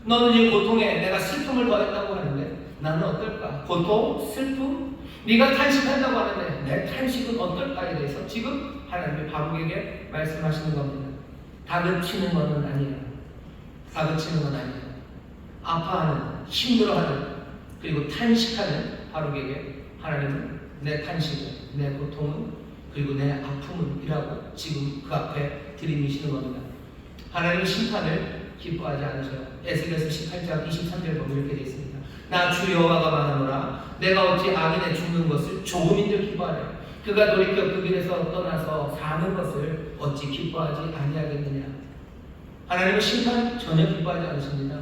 너는 이 고통에 내가 슬픔을 더했다고 하는데 나는 어떨까? 고통, 슬픔, 네가 탄식한다고 하는데 내 탄식은 어떨까에 대해서 지금 하나님이 바룩에게 말씀하시는 겁니다. 다그치는 것은 아니에요. 다그치는 건 아니에요. 아파하는, 힘들어하는, 그리고 탄식하는 바룩에게 하나님은 내 탄식은, 내 고통은, 그리고 내 아픔은 이라고 지금 그 앞에 들이미시는 겁니다. 하나님은 심판을 기뻐하지 않으셔요. 에스겔서 18장 23절 보면 이렇게 되어 있습니다. 나 주 여호와가 말하노라 내가 어찌 악인의 죽는 것을 조금인들 기뻐하려 그가 돌이켜 그 길에서 떠나서 사는 것을 어찌 기뻐하지 아니하겠느냐. 하나님은 심판 전혀 기뻐하지 않으십니다.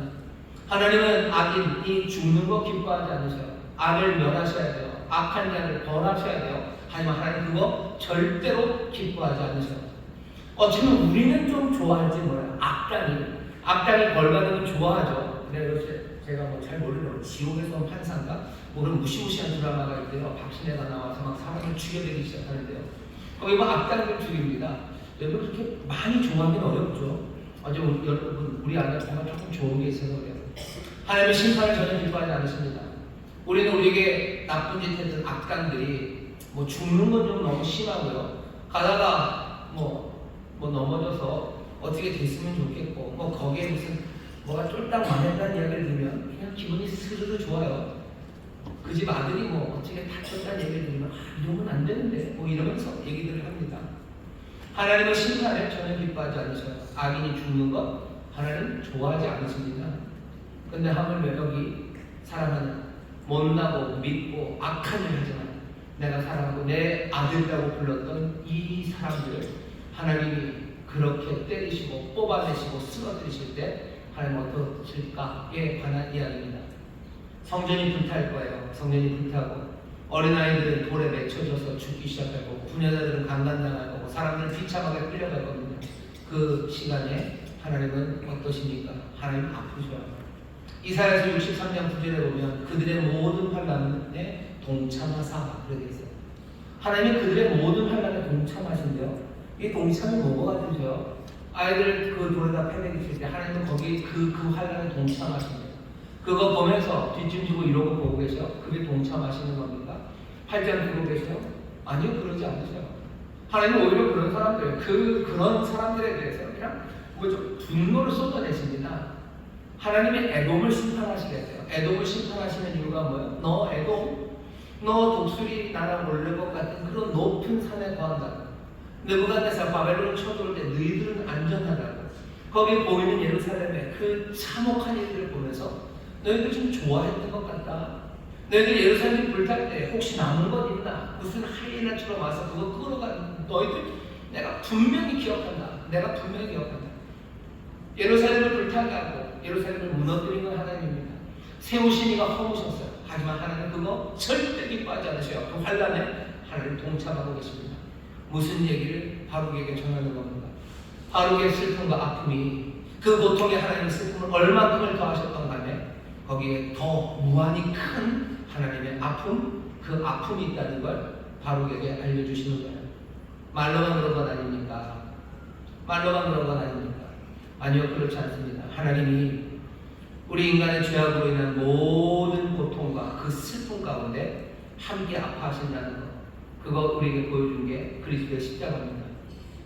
하나님은 악인이 죽는 거 기뻐하지 않으셔요. 악을 멸하셔야 돼요. 악한 자를 벌하셔야 돼요. 하지만 하나님 그거 절대로 기뻐하지 않으셔요. 어쩌면 우리는 좀 좋아할지 몰라요. 악당이 벌받으면 좋아하죠. 그래서 제가 뭐 잘 모르는 지옥에서 온 판사인가 모르는 무시무시한 드라마가 있대요. 박신혜가 나와서 막 사람을 죽여대기 시작하는데요. 거기 막 악당을 죽입니다. 여러분 그렇게 많이 좋아하기는 어렵죠. 여러분 우리 안에 뭔가 조금 좋은 게 있어서 그래요. 하나님의 심판을 전혀 기뻐하지 않으십니다. 우리는 우리에게 나쁜 짓 했던 악당들이 뭐 죽는 건 좀 너무 심하고요. 가다가 뭐 넘어져서 어떻게 됐으면 좋겠고 뭐 거기에 무슨 뭐가 쫄딱 망했다는 이야기를 들으면 그냥 기분이 스르르 좋아요. 그 집 아들이 뭐 어떻게 다쳤다는 얘기를 들으면 이러면 안 되는데 뭐 이러면서 얘기들을 합니다. 하나님은 심판을 전혀 기뻐하지 않으셔요. 악인이 죽는 것 하나님 좋아하지 않으십니다. 근데 하물며 여기 사랑하는 못나고 믿고 악한 일 하지만 내가 사랑하고 내 아들이라고 불렀던 이 사람들을 하나님이 그렇게 때리시고 뽑아내시고 쓰러뜨리실 때 하나님 어떠실까에 관한 이야기입니다. 성전이 불탈 거예요. 성전이 불타고 어린아이들은 돌에 맺혀져서 죽기 시작할 거고 부녀자들은 강간당할 거고 사람들은 비참하게 끌려갈 겁니다. 그 시간에 하나님은 어떠십니까? 하나님 아프셔요. 이사야서 63장 9절에 보면 그들의 모든 환난에 동참하사 그렇게 있어요. 하나님이 그들의 모든 환난에 동참하신대요. 이 동참이 뭐가 되죠? 아이들 그 돌에다 패내기실 때 하나님은 거기 그 환난에 동참하십니다. 그거 보면서 뒷짐 지고 이러고 보고 계셔? 그게 동참하시는 겁니까? 팔짱 들고 계셔요? 아니요, 그러지 않으세요. 하나님은 오히려 그런 사람들, 그런 사람들에 대해서 그냥 좀 분노를 쏟아내십니다. 하나님의 에돔을 심판하시겠어요. 에돔을 심판하시는 이유가 뭐예요? 너 에돔, 너 독수리 나라 몰래 것 같은 그런 높은 산에 거한다고. 느부갓네살 바벨론을 쳐들어올 때 너희들은 안전하다고. 거기 보이는 예루살렘의 그 참혹한 일들을 보면서 너희들 좀 좋아했던 것 같다. 너희들 예루살렘이 불탈 때 혹시 남은 것 있나? 무슨 하이에나처럼 와서 그거 끌어가는 너희들 내가 분명히 기억한다. 예루살렘을 불타게 하고 예루살렘을 무너뜨린 건 하나님입니다. 세우신 이가 허무셨어요. 하지만 하나님 그거 절대 기뻐하지 않으셔요. 그 환란에 하나님 동참하고 계십니다. 무슨 얘기를 바룩에게 전하는 겁니까? 바룩의 슬픔과 아픔이 그 고통에 하나님의 슬픔을 얼마큼을 더하셨던 간에 거기에 더 무한히 큰 하나님의 아픔, 그 아픔이 있다는 걸 바룩에게 알려주시는 거예요. 말로만 그런 건 아닙니까? 말로만 그런 건 아닙니까? 아니요, 그렇지 않습니다. 하나님이 우리 인간의 죄악으로 인한 모든 고통과 그 슬픔 가운데 함께 아파하신다는 것, 그거 우리에게 보여준 게 그리스도의 십자가입니다.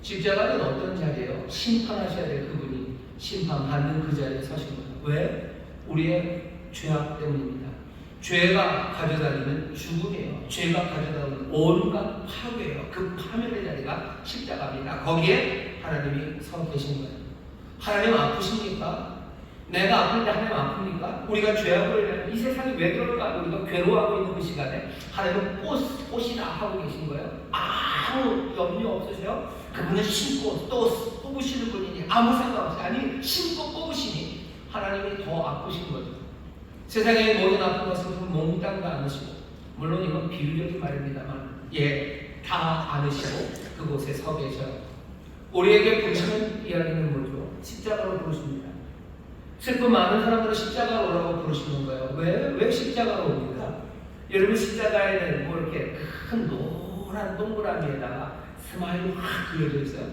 십자가는 어떤 자리예요? 심판하셔야 될 그분이 심판받는 그 자리에 서신 거예요. 왜? 우리의 죄악 때문입니다. 죄가 가져다니는 죽음이에요. 죄가 가져다니는 온갖 파괴예요. 그 파멸의 자리가 십자가입니다. 거기에 하나님이 서 계신 거예요. 하나님 아프십니까? 내가 아플 때 하나님 아픕니까? 우리가 죄악으로 인해 이 세상이 왜 그럴까? 우리가 괴로워하고 있는 그 시간에 하나님은 꽃이다 하고 계신 거예요. 아무 염려 없으세요? 그분은 심고 또 뽑으시는 분이니 아무 상관없어요. 아니 심고 뽑으시니 하나님이 더 아프신 거죠. 세상의 모든 아픈 것은 몽땅 다 안으시고, 물론 이건 비유적인 말입니다만 다 안으시고 그곳에 서 계셔요. 우리에게 부르시는 이야기는 뭐죠? 십자가로 부르십니다. 슬픔 많은 사람들은 십자가로 오라고 부르시는 거예요. 왜 십자가로 옵니까? 여러분 십자가에는 뭐 이렇게 큰 노란 동그라미에다가 스마일이 확 그려져 있어요.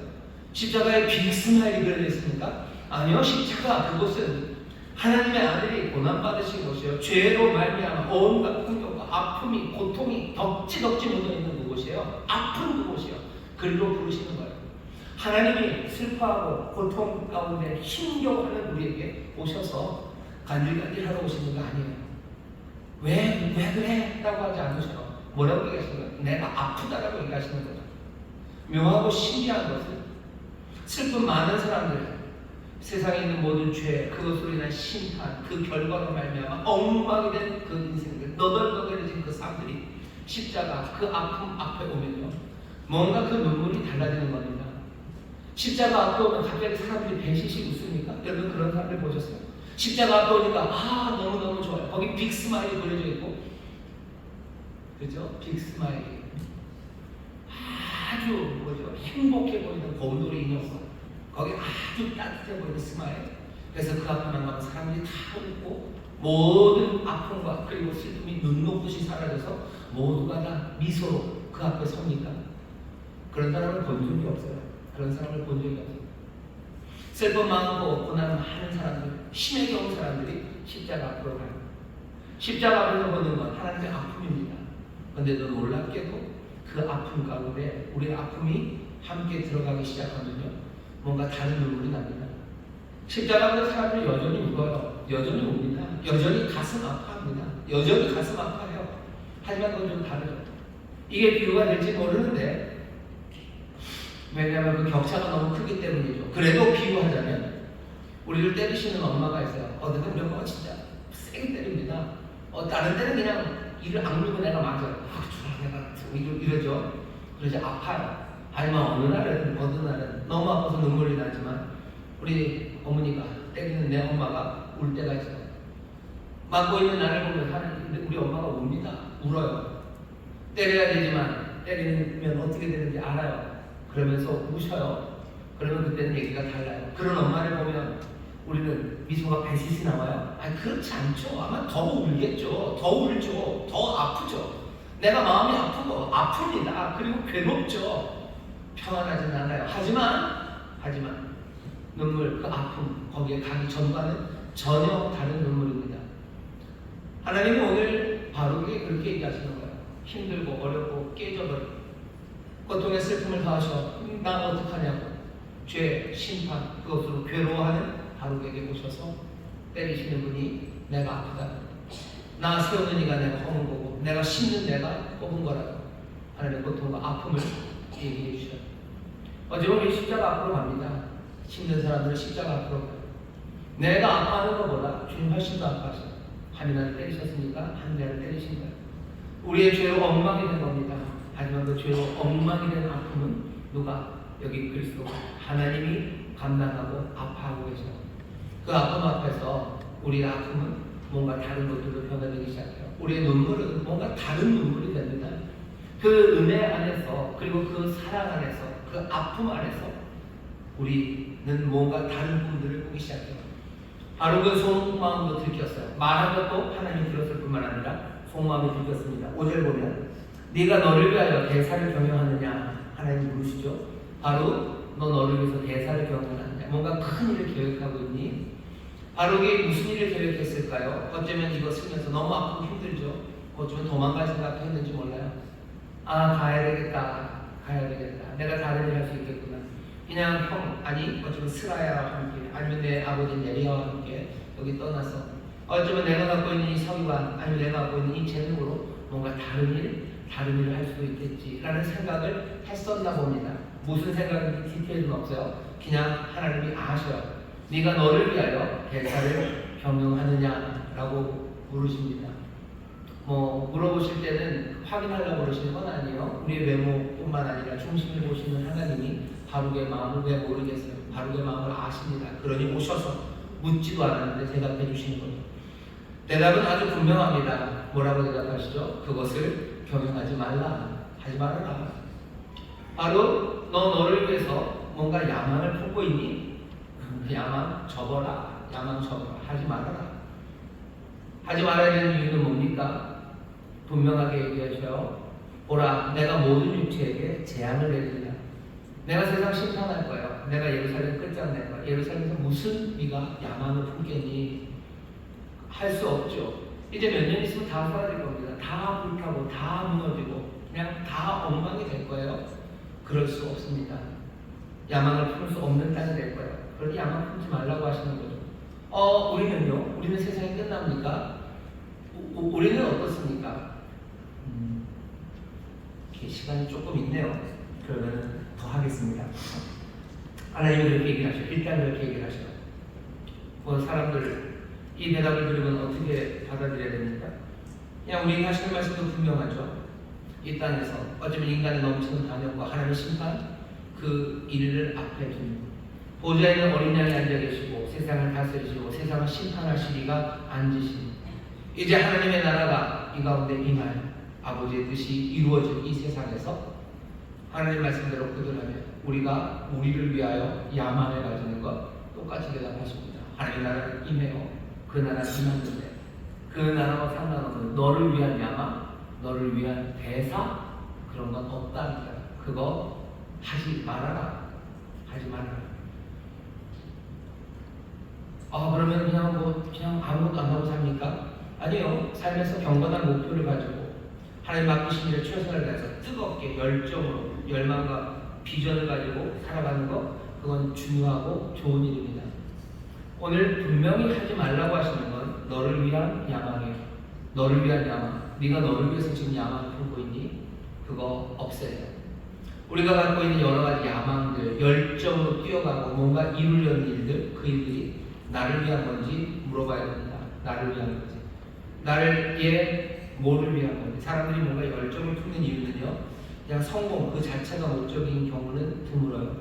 십자가에 빅 스마일이 그려져 있습니까? 아니요. 십자가 그곳은 하나님의 아들이 고난받으신 곳이에요. 죄로 말미암아 온갖 공격과 아픔이 고통이 덕지 묻어있는 그곳이에요. 아픈 그곳이요. 그리로 부르시는 거예요. 하나님이 슬퍼하고 고통 가운데 힘겨워하는 우리에게 오셔서 간질간질하러 오시는 거 아니에요. 왜 그래? 라고 하지 않으셔요. 뭐라고 얘기하시는 거예요? 내가 아프다라고 얘기하시는 거죠. 묘하고 신기한 것은 슬픔 많은 사람들, 세상에 있는 모든 죄, 그것으로 인한 심판, 그 결과로 말미암아 엉망이 된 그 인생들, 너덜너덜해진 그 사람들이 십자가 그 아픔 앞에 오면요, 뭔가 그 눈물이 달라지는 겁니다. 십자가 앞에 오면 갑자기 사람들이 배시시 웃습니까? 여러분 그런 사람들 보셨어요? 십자가 앞에 오니까 너무너무 좋아요. 거기 빅 스마일이 그려져 있고, 그죠? 빅 스마일이 아주 행복해 보이는 곰돌이 인형과 거기 아주 따뜻해 보이는 스마일. 그래서 그 앞에만 가면 사람들이 다 웃고 모든 아픔과 그리고 슬픔이 눈 녹듯이 사라져서 모두가 다 미소로 그 앞에 섭니까? 그런 사람을 본 적이 없어요. 그런 사람을 본 적이 없어요. 슬픔 많고 고난 많은 사람들, 심하게 온 사람들이 십자가 앞으로 가요. 십자가 앞에서 보는 건 하나님의 아픔입니다. 그런데 너 놀랍게도 그 아픔 가운데 우리의 아픔이 함께 들어가기 시작하면요, 뭔가 다른 눈물이 납니다. 십자가 앞에서 사람들이 여전히 울어요. 여전히 웁니다. 여전히 가슴 아파합니다. 여전히 가슴 아파해요. 하지만 그건 좀 다르죠. 이게 비유가 될지 모르는데, 왜냐하면 그 격차가 너무 크기 때문이죠. 그래도 비유하자면 우리를 때리시는 엄마가 있어요. 어느 몇 진짜 세게 때립니다. 다른 때는 그냥 이를 악물고 내가 맞아요. 내가 이러죠. 그러지 아파요. 하지만 어느 날은 너무 아파서 눈물이 나지만 우리 어머니가 때리는 내 엄마가 울 때가 있어요. 맞고 있는 나를 보면 우리 엄마가 웁니다. 울어요. 때려야 되지만 때리면 어떻게 되는지 알아요. 그러면서 우셔요. 그러면 그때는 얘기가 달라요. 그런 엄마를 보면 우리는 미소가 배시시 나와요? 아니 그렇지 않죠. 아마 더 울겠죠. 더 울죠. 더 아프죠. 내가 마음이 아프고 아픕니다. 그리고 괴롭죠. 평안하지는 않아요. 하지만 눈물, 그 아픔 거기에 가기 전과는 전혀 다른 눈물입니다. 하나님이 오늘 바룩에게 그렇게 얘기하시는 거예요. 힘들고 어렵고 깨져버리고 고통의 슬픔을 더하셔. 나 어떡하냐고. 죄, 심판, 그것으로 괴로워하는 바룩에게 오셔서 때리시는 분이 내가 아프다. 나 세우는 이가 내가 허문 거고 내가 심는 내가 뽑은 거라고. 하나님의 고통과 아픔을 얘기해 주셔요. 어쩌면 우리 십자가 앞으로 갑니다. 심는 사람들은 십자가 앞으로 가요. 내가 아파하는 것보다 주님 훨씬 더 아파하셔요. 한 대를 때리셨으니까 한 대를 때리신 거예요. 우리의 죄로 엉망이 된 겁니다. 하지만 그 죄로 엉망이 된 아픔은 누가? 여기 그리스도 하나님이 감당하고 아파하고 계셔요. 그 아픔 앞에서 우리의 아픔은 뭔가 다른 것들로 변화되기 시작해요. 우리의 눈물은 뭔가 다른 눈물이 됩니다. 그 은혜 안에서, 그리고 그 사랑 안에서, 그 아픔 안에서 우리는 뭔가 다른 꿈들을 꾸기 시작해요. 바로 그 속마음도 들켰어요. 말한 것도 하나님이 들었을 뿐만 아니라 속마음이 들켰습니다. 5절 보면 네가 너를 위하여 대사를 경영하느냐 하나님이 물으시죠. 바로 너를 위해서 대사를 경영하느냐, 뭔가 큰 일을 계획하고 있니? 바룩이 무슨 일을 계획했을까요? 어쩌면 이거 쓰면서 너무 아프고 힘들죠. 어쩌면 도망갈 생각도 했는지 몰라요. 아, 가야 되겠다. 내가 다른 일 할 수 있겠구나. 그냥 어쩌면 스라야와 함께, 아니면 내 아버지 네리아와 함께 여기 떠나서, 어쩌면 내가 갖고 있는 이 서기관, 아니면 내가 갖고 있는 이 재능으로 뭔가 다른 일을 할 수도 있겠지라는 생각을 했었나 봅니다. 무슨 생각인지 디테일은 없어요. 그냥 하나님이 아셔요. 네가 너를 위하여 대사를 경영하느냐라고 물으십니다. 물어보실 때는 확인하려고 그러시는 건 아니에요. 우리의 외모뿐만 아니라 중심을 보시는 하나님이 바룩의 마음을 왜 모르겠어요? 바룩의 마음을 아십니다. 그러니 오셔서 묻지도 않았는데 대답해 주시는 거죠. 대답은 아주 분명합니다. 뭐라고 대답하시죠? 그것을 경영하지 말라. 하지 말아라. 바로 너를 위해서 뭔가 야망을 품고 있니? 야망 접어라. 하지 말아라. 하지 말아야 되는 이유는 뭡니까? 분명하게 얘기하셔요. 보라, 내가 모든 육체에게 재앙을 내린다. 내가 세상 심판할 거야. 내가 예루살렘 끝장낼 거야. 예루살렘에서 무슨 네가 야망을 품겠니? 할 수 없죠. 이제 몇 년 있으면 다 사라질 겁니다. 다 불타고 다 무너지고 그냥 다 엉망이 될 거예요. 그럴 수 없습니다. 야망을 품을 수 없는 땅이 될 거예요. 그러니 야망 품지 말라고 하시는 거죠. 우리는요? 우리는 세상이 끝납니까? 우리는 어떻습니까? 시간이 조금 있네요. 그러면 더 하겠습니다. 하나님이 그렇게 얘기를 하셔요. 일단 그렇게 얘기를 하셔요. 사람들 이 대답을 들으면 어떻게 받아들여야 됩니까? 그냥 우리 하시는 말씀도 분명하죠. 이 땅에서 어쩌면 인간의 넘치는 반역과 하나님의 심판, 그 일을 앞에 둔 보좌에 있는 어린 양이 앉아 계시고 세상을 다스리시고 세상을 심판하시리가 앉으신, 이제 하나님의 나라가 이 가운데 임할 아버지의 뜻이 이루어진 이 세상에서 하나님 말씀대로 거듭하면 우리가 우리를 위하여 야망을 가지는 것 똑같이 대답하십니다. 하나님의 나라는 임해요. 그 나라는 임하는데 그 나라와 상관없는 너를 위한 야망, 너를 위한 대사, 그런 건 없다니까. 그거 하지 말아라. 그러면 그냥 아무것도 안 하고 삽니까? 아니요. 삶에서 경건한 목표를 가지고 하나님 맡기신 일에 최선을 다해서 뜨겁게 열정으로 열망과 비전을 가지고 살아가는 것, 그건 중요하고 좋은 일입니다. 오늘 분명히 하지 말라고 하시는 건 너를 위한 야망이에요. 너를 위한 야망. 네가 너를 위해서 지금 야망을 품고 있니? 그거 없애요. 우리가 갖고 있는 여러 가지 야망들, 열정으로 뛰어가고 뭔가 이루려는 일들, 그 일들이 나를 위한 건지 물어봐야 됩니다. 나를 위한 건지. 뭐를 위한 건지. 사람들이 뭔가 열정을 품는 이유는요, 그냥 성공 그 자체가 목적인 경우는 드물어요.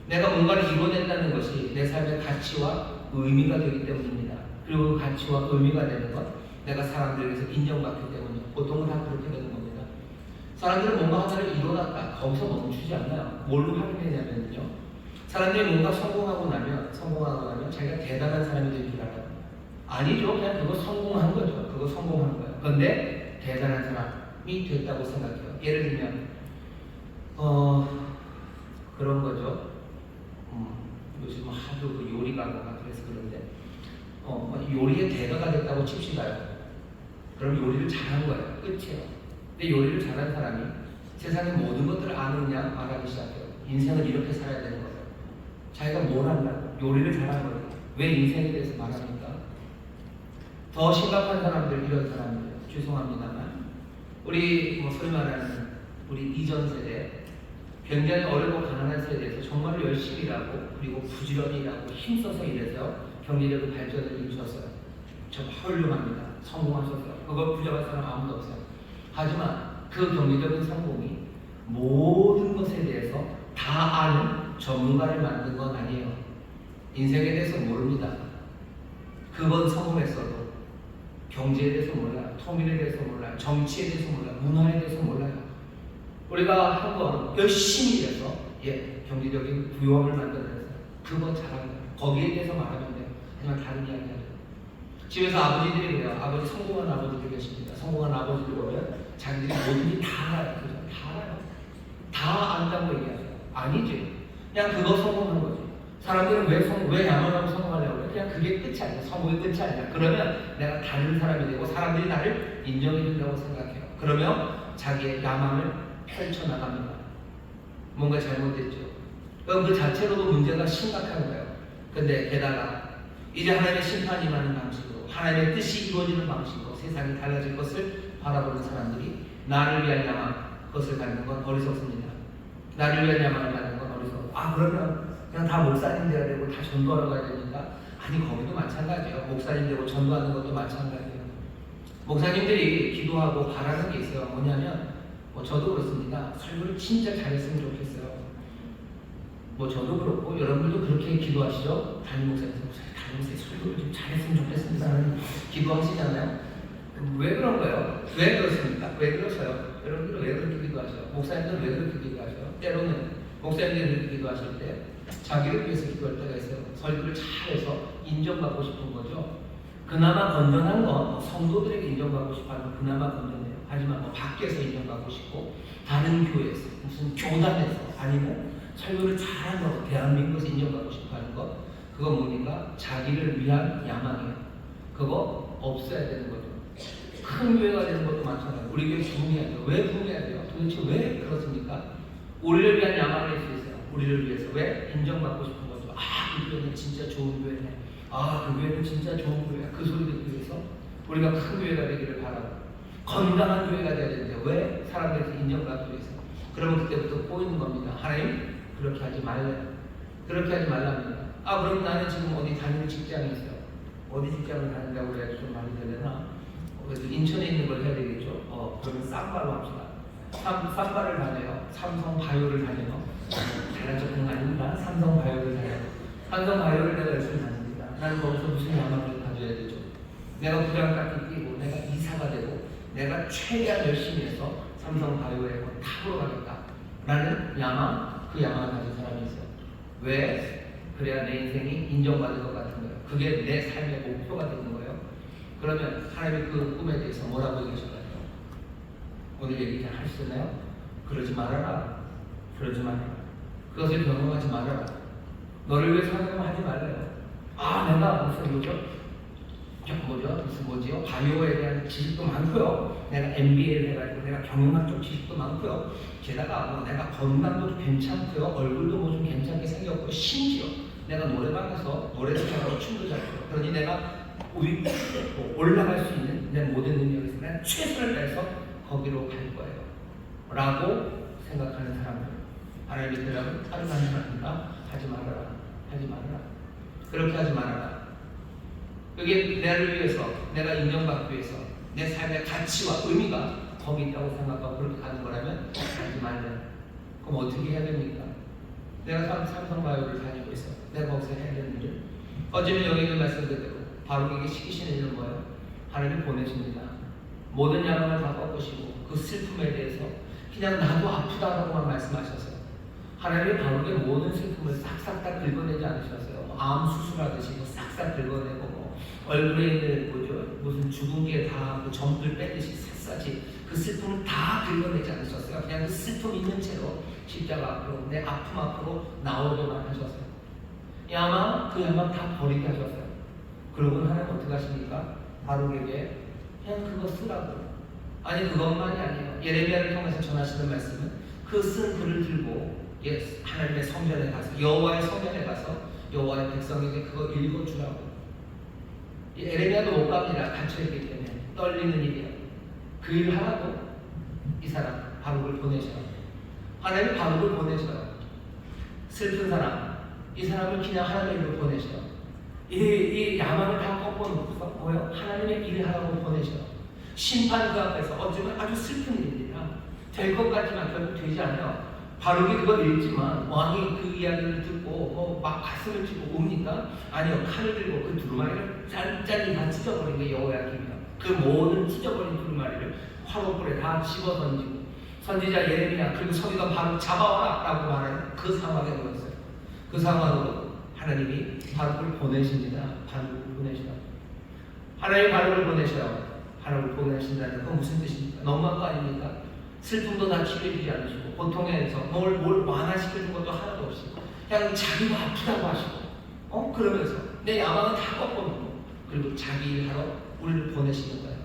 내가 뭔가를 이뤄낸다는 것이 내 삶의 가치와 의미가 되기 때문입니다. 그리고 그 가치와 의미가 되는 것, 내가 사람들에게서 인정받기 때문이죠. 보통은 다 그렇게 되는 겁니다. 사람들은 뭔가 하나를 이뤄놨다, 거기서 멈추지 않아요. 뭘로 확인되냐면요, 사람들이 뭔가 성공하고 나면 자기가 대단한 사람이 될 줄 알아요. 아니죠. 그냥 그거 성공한 거죠. 그런데 대단한 사람이 됐다고 생각해요. 예를 들면 그런 거죠. 요즘 하도 그 요리가가 그래서 그런데 요리의 대가가 됐다고 칩시다요. 그럼 요리를 잘한 거예요. 끝이에요. 근데 요리를 잘한 사람이 세상의 모든 것들을 아느냐 말하기 시작해요. 인생을 이렇게 살아야 되는 거예요. 자기가 뭘 한다고? 요리를 잘한 거예요. 왜 인생에 대해서 말합니까? 더 심각한 사람들, 이런 사람들, 죄송합니다만 우리 소위 말하는 우리 이전 세대, 굉장히 어렵고 가난한 세대에서 정말 열심히 일하고 그리고 부지런히 일하고 힘써서 일해서 경제적인 발전을 이루셨어요. 정말 훌륭합니다. 성공하셨어요. 그걸 부정할 사람 아무도 없어요. 하지만 그 경제적인 성공이 모든 것에 대해서 다 아는 전문가를 만든 건 아니에요. 인생에 대해서 모릅니다. 그건 성공했어도 경제에 대해서 몰라요. 통일에 대해서 몰라요. 정치에 대해서 몰라요. 문화에 대해서 몰라요. 우리가 한번 열심히 해서 경제적인 부유함을 만들어내서 그거 잘하는 거예요. 거기에 대해서 말하면 돼요. 하지만 다른 이야기 하죠. 집에서 아버지들이 그래요. 아버지 성공한 아버지들 계십니다. 성공한 아버지들 보면 자기들이 뭐든지 다 알아요. 그죠? 다 알아요. 다 안다고 얘기하죠. 아니지. 그냥 그거 성공한 거지. 사람들은 왜 야만하고 성공하려고 그래? 그냥 그게 끝이 아니야. 성공이 끝이 아니야. 그러면 내가 다른 사람이 되고 사람들이 나를 인정해 준다고 생각해요. 그러면 자기의 야망을 펼쳐나갑니다. 뭔가 잘못됐죠. 그럼 그 자체로도 문제가 심각한 거예요. 근데 게다가 이제 하나님의 심판이 임하는 방식으로 하나님의 뜻이 이루어지는 방식으로 세상이 달라질 것을 바라보는 사람들이 나를 위한 야망, 그것을 갖는 건 어리석습니다. 나를 위한 야망을 갖는 건 어리석어. 그러면 그냥 다 목사님 돼야 되고 다 전도하러 가야 됩니까? 아니, 거기도 마찬가지예요. 목사님 되고 전도하는 것도 마찬가지예요. 목사님들이 기도하고 바라는 게 있어요. 뭐냐면 저도 그렇습니다. 설교를 진짜 잘했으면 좋겠어요. 저도 그렇고 여러분들도 그렇게 기도하시죠? 담임 목사님 설교를 좀 잘했으면 좋겠습니다. 기도하시잖아요. 왜 그런 거예요? 왜 그렇습니까? 왜 그러셔요? 여러분들은 왜 그렇게 기도하셔요? 목사님들은 왜 그렇게 기도하셔요? 때로는 목사님들이 그렇게 기도하실 때 자기를 위해서 기도할 때가 있어요. 설교를 잘해서 인정받고 싶은 거죠. 그나마 건전한 건 성도들에게 인정받고 싶어하는 그나마 건전해요. 하지만 밖에서 인정받고 싶고 다른 교회에서 무슨 교단에서 아니면 설교를 잘한다고 대한민국에서 인정받고 싶어하는 것, 그거 뭡니까? 자기를 위한 야망이에요. 그거 없어야 되는 거죠. 큰 교회가 되는 것도 마찬가지예요. 우리 교회 부흥해야 돼요. 왜 부흥해야 돼요? 도대체 왜 그렇습니까? 우리를 위한 야망을 할 수 있어요. 우리를 위해서. 왜? 인정받고 싶은 거죠. 그 교회는 진짜 좋은 교회네. 그 교회는 진짜 좋은 교회야. 그 소리 듣기 위해서 우리가 큰 교회가 되기를 바라고 건강한 교회가 되어야 되는데 왜? 사람들에게 인정받기 위해서. 그러면 그때부터 보이는 겁니다. 하나님, 그렇게 하지 말래. 그렇게 하지 말랍니다. 그럼 나는 지금 어디 다니는 직장이 있어요. 어디 직장을 다닌다고 해야 좀 말이 되려나? 그래서 인천에 있는 걸 해야 되겠죠. 그러면 쌈바로 합시다. 쌈바를 다녀요. 삼성 바이오를 다녀요. 잘난 척은 아닙니다. 삼성 바이오를 다녀요. 삼성 바이오를 내가 열심히 다닙니다. 나는 거기서 무슨 야망을 가져야 되죠? 내가 부장까지 뛰고 내가 이사가 되고 내가 최대한 열심히 해서 삼성 바이오에 탑으로 가겠다 라는 야망, 그 야망을 가진 사람이 있어요. 왜? 그래야 내 인생이 인정받을 것 같은 거예요. 그게 내 삶의 목표가 되는 거예요. 그러면 하나님의 그 꿈에 대해서 뭐라고 얘기하실까요? 오늘 얘기 잘 하시잖아요. 그러지 말아라. 그러지 말아라. 그것을 경험하지 말아라. 너를 위해서 하는 거 하지 말아요. 내가 무슨 뭐지요? 바이오에 대한 지식도 많고요. 내가 MBA를 해가지고 내가 경영학적 지식도 많고요. 게다가 내가 건강도 괜찮고요. 얼굴도 좀 괜찮게 생겼고 심지어 내가 노래방 가서 노래도 잘하고 춤도 잘 추고 그러니 내가 올라갈 수 있는 내 모든 능력에서 난 최선을 다해서 거기로 갈 거예요. 라고 생각하는 사람들. 하나님이 그러면 다른 하나님입니다. 하지 말아라. 하지 말아라. 그렇게 하지 말아라. 그게 나를 위해서, 내가 인정받기 위해서, 내 삶의 가치와 의미가 거기 있다고 생각하고 그렇게 가는 거라면 하지 말래. 그럼 어떻게 해야 됩니까? 내가 삼성바이오를 다니고 있어. 내가 거기서 해야 되는 일. 어제는 여기 있는 말씀 그대로 바로에게 시키시는 일은 뭐예요? 하나님 보내십니다. 모든 야망을 다 꺾으시고 그 슬픔에 대해서 그냥 나도 아프다라고만 말씀하셨어요. 하나님이 바로에게 모든 슬픔을 싹싹 다 긁어내지 않으셨어요. 암 수술하듯이 싹싹 긁어내고 얼굴에 있는 무슨 죽은 게 다 점들 빼듯이 샅샅이 그 슬픔을 다 긁어내지 않으셨어요. 그냥 그 슬픔 있는 채로 십자가 앞으로 내 아픔 앞으로 나오게만 하셨어요. 야망, 그 야망 다 버리게 하셨어요. 그러고 하나님 어떻게 하십니까? 바로에게 그냥 그거 쓰라고. 아니 그것만이 아니에요. 예레미야를 통해서 전하시는 말씀은 그 쓴 글을 들고 하나님의 성전에 가서 여호와의 성전에 가서 여호와의 백성에게 그거 읽어주라고. 예레미야도 못 갑니다. 갇혀있기 때문에 떨리는 일이에요. 그 일을 하라고 이 사람 바룩을 보내셔요. 하나님이 바룩을 보내셔요. 슬픈 사람, 이 사람을 그냥 하나님의 일로 보내셔요. 이 야망을 다 꺾어놓고서 뭐예요? 하나님의 일을 하라고 보내셔요. 심판 그 앞에서 어쩌면 아주 슬픈 일입니다. 될 것 같지만 결국 되지 않아요. 바룩이 그걸 읽지만 왕이 그 이야기를 듣고 막 가슴을 찌고 옵니까? 아니요. 칼을 들고 그 두루마리를 짠짠히 다 찢어버린 게 여호야김이요. 그 모든 찢어버린 두루마리를 화롯불에 다 집어던지고 선지자 예레미야 그리고 서기관 바로 잡아와라 라고 말하는 그 상황에 놓였어요. 그 상황으로 하나님이 바룩을 보내십니다. 바룩을 보내시라고. 하나님이 바룩을 보내셔요. 바룩을 보내신다는 건 무슨 뜻입니까? 너무한 거 아닙니까? 슬픔도 다 치료해주지 않으시고 고통에서 뭘 완화시켜준 것도 하나도 없이 그냥 자기가 아프다고 하시고 그러면서 내 야망은 다 꺾어놓고 그리고 자기 일하러 우리를 보내시는 거예요.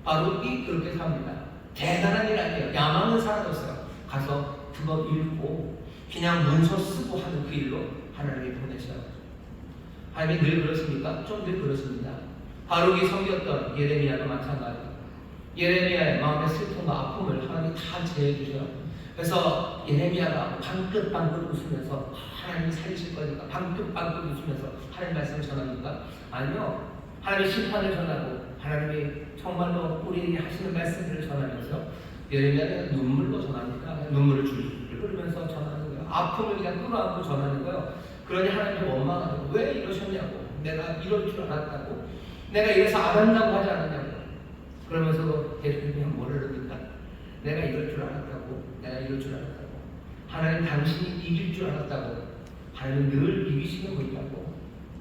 바룩이 그렇게 삽니다. 대단한 일 아니에요. 야망은 사라졌어요. 가서 그거 읽고 그냥 문서 쓰고 하는 그 일로 하나님이 보내셔요. 하나님이 늘 그렇습니까? 좀 늘 그렇습니다. 바룩이 섬겼던 예레미야도 마찬가지입니다. 예레미야의 마음의 슬픔과 아픔을 하나님이 다 제해 주셔요. 그래서 예레미야가 방긋방긋 웃으면서 하나님이 살리실 거니까 방긋방긋 웃으면서 하나님 말씀을 전합니까? 아니요. 하나님의 심판을 전하고 하나님이 정말로 우리에게 하시는 말씀들을 전하면서 예레미야는 눈물로 전합니다. 눈물을 줄줄 흐르면서 전하는 거예요. 아픔을 그냥 끌어안고 전하는 거예요. 그러니 하나님이 원망하고 왜 이러셨냐고, 내가 이럴 줄 알았다고, 내가 이래서 안 한다고 하지 않았냐고. 그러면서도 예레미야 뭐를 합니까? 내가 이럴 줄 알았다고, 내가 이럴 줄 알았다고. 하나님 당신이 이길 줄 알았다고. 하나님 늘 이기시는 분이라고.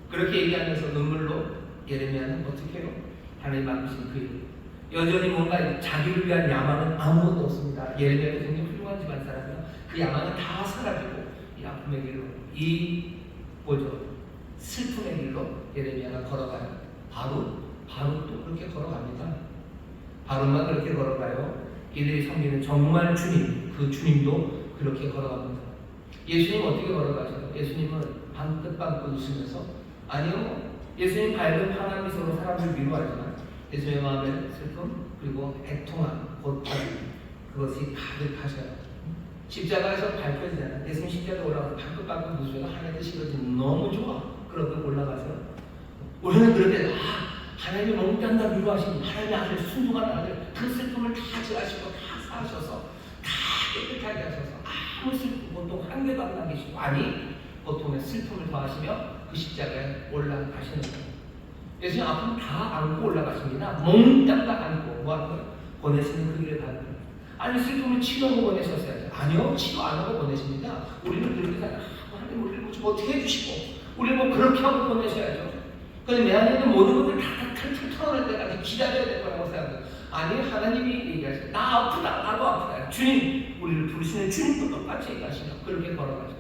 그렇게 얘기하면서 눈물로 예레미야는 어떻게 해요? 하나님 맡기신 그 일. 여전히 뭔가 자기를 위한 야망은 아무것도 없습니다. 예레미야도 굉장히 훌륭한 집안 사람이요. 그 야망은 다 사라지고 이 아픔의 길로, 이 슬픔의 길로 예레미야가 걸어가요. 바룩도 그렇게 걸어갑니다. 바룩만 그렇게 걸어가요. 이들이 섬기는 정말 주님, 그 주님도 그렇게 걸어갑니다. 예수님 어떻게 걸어가세요? 예수님은 방긋방긋 웃으면서, 아니요, 예수님 밝은 환한 미소로 사람을 위로하지만 예수님의 마음에 슬픔 그리고 애통함, 고통 그것이 가득하셔요. 십자가에서 밝혀지잖아요. 예수님 십자가에 올라가서 방긋방긋 웃으면서 하나님의 시거지 너무 좋아. 그러고 올라가서 우리는 그런데 하나님이 너무 딴다 위로하시고 하나님의 아들, 순종한 아들, 그 슬픔을 다 지하시고 다 사하셔서 다 깨끗하게 하셔서 아무 슬픔, 고통 한 개도 안 남기시고, 아니 고통에 슬픔을 더하시며 그 십자가에 올라가시는 거예요. 예수님 아픔 다 안고 올라가십니다. 몽땅 다 안고 뭐 하는 거예요? 보내시는 그 길을 가는 거예요. 아니 슬픔을 치료하고 보내셨어야죠. 아니요, 치료 안 하고 보내십니다. 우리는 그렇게 살아요. 하나님 우리를 좀 어떻게 해주시고 우리를 뭐 그렇게 하고 보내셔야죠. 근데 내 안에 있는 모든 것들 다 탈탈 털어낼 때까지 기다려야 될 거라고 생각해요. 아니 하나님이 얘기하시죠. 나 아프다, 나도 아프다. 주님, 우리를 부르시는 주님도 똑같이 얘기하시죠. 그렇게 걸어가죠.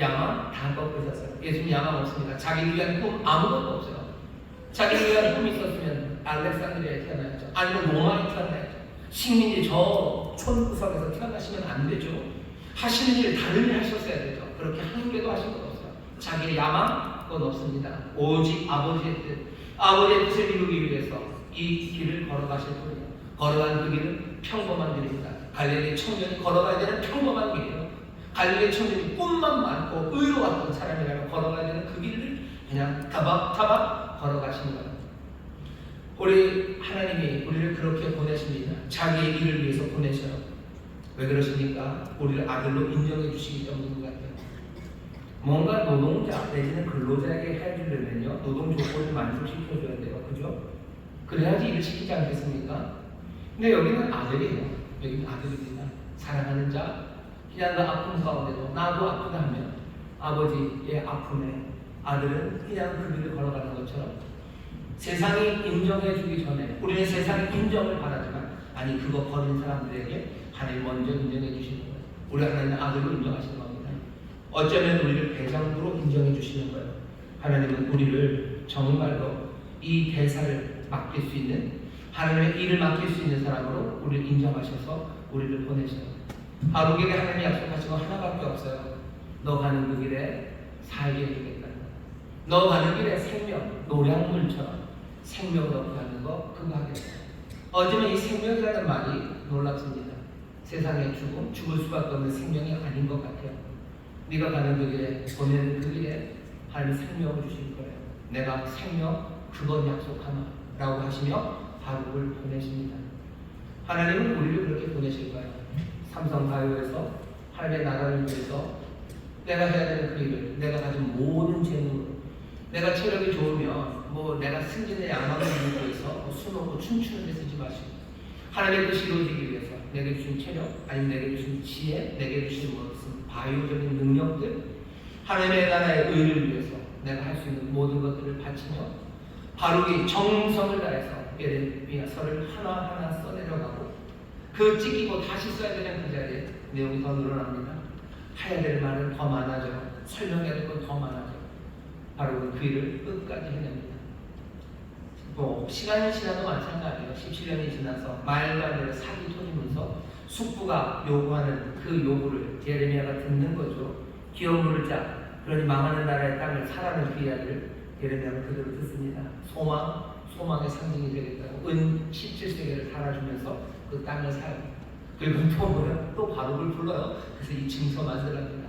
야망 다 꺾으셨어요. 예수님 야망 없습니다. 자기를 위한 꿈 아무것도 없어요. 자기를 위한 꿈이 있었으면 알렉산드리아에 태어나야죠. 아니면 로마에 태어나야죠. 식민지 저 촌구석에서 태어나시면 안 되죠. 하시는 일 다른 일 하셨어야 되죠. 그렇게 한 개도 하신 것 없어요. 자기의 야망 그건 없습니다. 오직 아버지의 뜻, 아버지의 뜻을 이루기 위해서 이 길을 걸어가실 뿐이에요. 걸어간 그 길은 평범한 길입니다. 갈릴리 청년이 걸어가야 되는 평범한 길이에요. 갈릴리 청년이 꿈만 많고 의로웠던 사람이라면 걸어가야 되는 그 길을 그냥 타박타박 걸어가시는 거예요. 우리 하나님이 우리를 그렇게 보내십니다. 자기의 일을 위해서 보내셔요. 왜 그러십니까? 우리를 아들로 인정해 주시기 때문인 것 같아요. 뭔가 노동자 내지는 근로자에게 해주려면요, 노동 조건을 만족시켜줘야 돼요. 그죠? 그래야지 일을 시키지 않겠습니까? 근데 여기는 아들이에요. 여기는 아들입니다. 사랑하는 자, 그냥 그 아픔 가운데도 나도 아프다 하면 아버지의 아픔에 아들은 그냥 그 길을 걸어가는 것처럼 세상이 인정해주기 전에 우리는 세상의 인정을 바라지만, 아니 그거 버린 사람들에게 하나님 먼저 인정해 주시는 거예요. 우리 하나님은 아들로 인정하시는 겁니다. 어쩌면 우리를 대장부로 인정해 주시는 거예요. 하나님은 우리를 정말로 이 대사를 맡길 수 있는, 하나님의 일을 맡길 수 있는 사람으로 우리를 인정하셔서 우리를 보내셔요. 바룩에게 하나님이 약속하신 거 하나밖에 없어요. 너 가는 그 길에 살게 해주겠다. 너 가는 길에 생명, 노량물처럼 생명을 얻게 하는 거 그거 하겠다. 어쩌면 이 생명이라는 말이 놀랍습니다. 세상의 죽음, 죽을 수밖에 없는 생명이 아닌 것 같아요. 네가 가는 그 길에, 보내는 그 길에 하나님이 생명을 주실 거예요. 내가 생명 그건 약속하나 라고 하시며 바룩을 보내십니다. 하나님은 우리를 그렇게 보내실 거예요. 삼성가요에서 하나님의 나라를 위해서 내가 해야 되는 그 일을 내가 가진 모든 재능으로, 내가 체력이 좋으면 뭐 내가 승진의 야망을 이루기 위해서 뭐 수놓고 춤추는 데 쓰지 마시고 하나님의 뜻이 이루어지기 위해서 내게 주신 체력, 아니면 내게 주신 지혜, 내게 주신 무슨 바이오적인 능력들, 하나님의 나라의 의를 위해서 내가 할 수 있는 모든 것들을 바치며 바룩이 정성을 다해서 예레미야서를 하나하나 써내려가고 그 찍히고 다시 써야 되는 그 자리에 내용이 더 늘어납니다. 해야 될 말은 더 많아져, 설명해야 될 건 더 많아져. 바로 그 일을 끝까지 해냅니다. 뭐 시간이 지나도 마찬가지예요. 17년이 지나서 말만 사기 터지면서 숙부가 요구하는 그 요구를 예레미야가 듣는 거죠. 기업 물을 자, 그러니 망하는 나라의 땅을 사라는 그 이야기를 예레미야가 그대로 듣습니다. 소망의 상징이 되겠다고 은 17세계를 살아주면서 그 땅을 사요. 그리고 또 바룩을 불러요. 그래서 이 증서 만들어갑니다.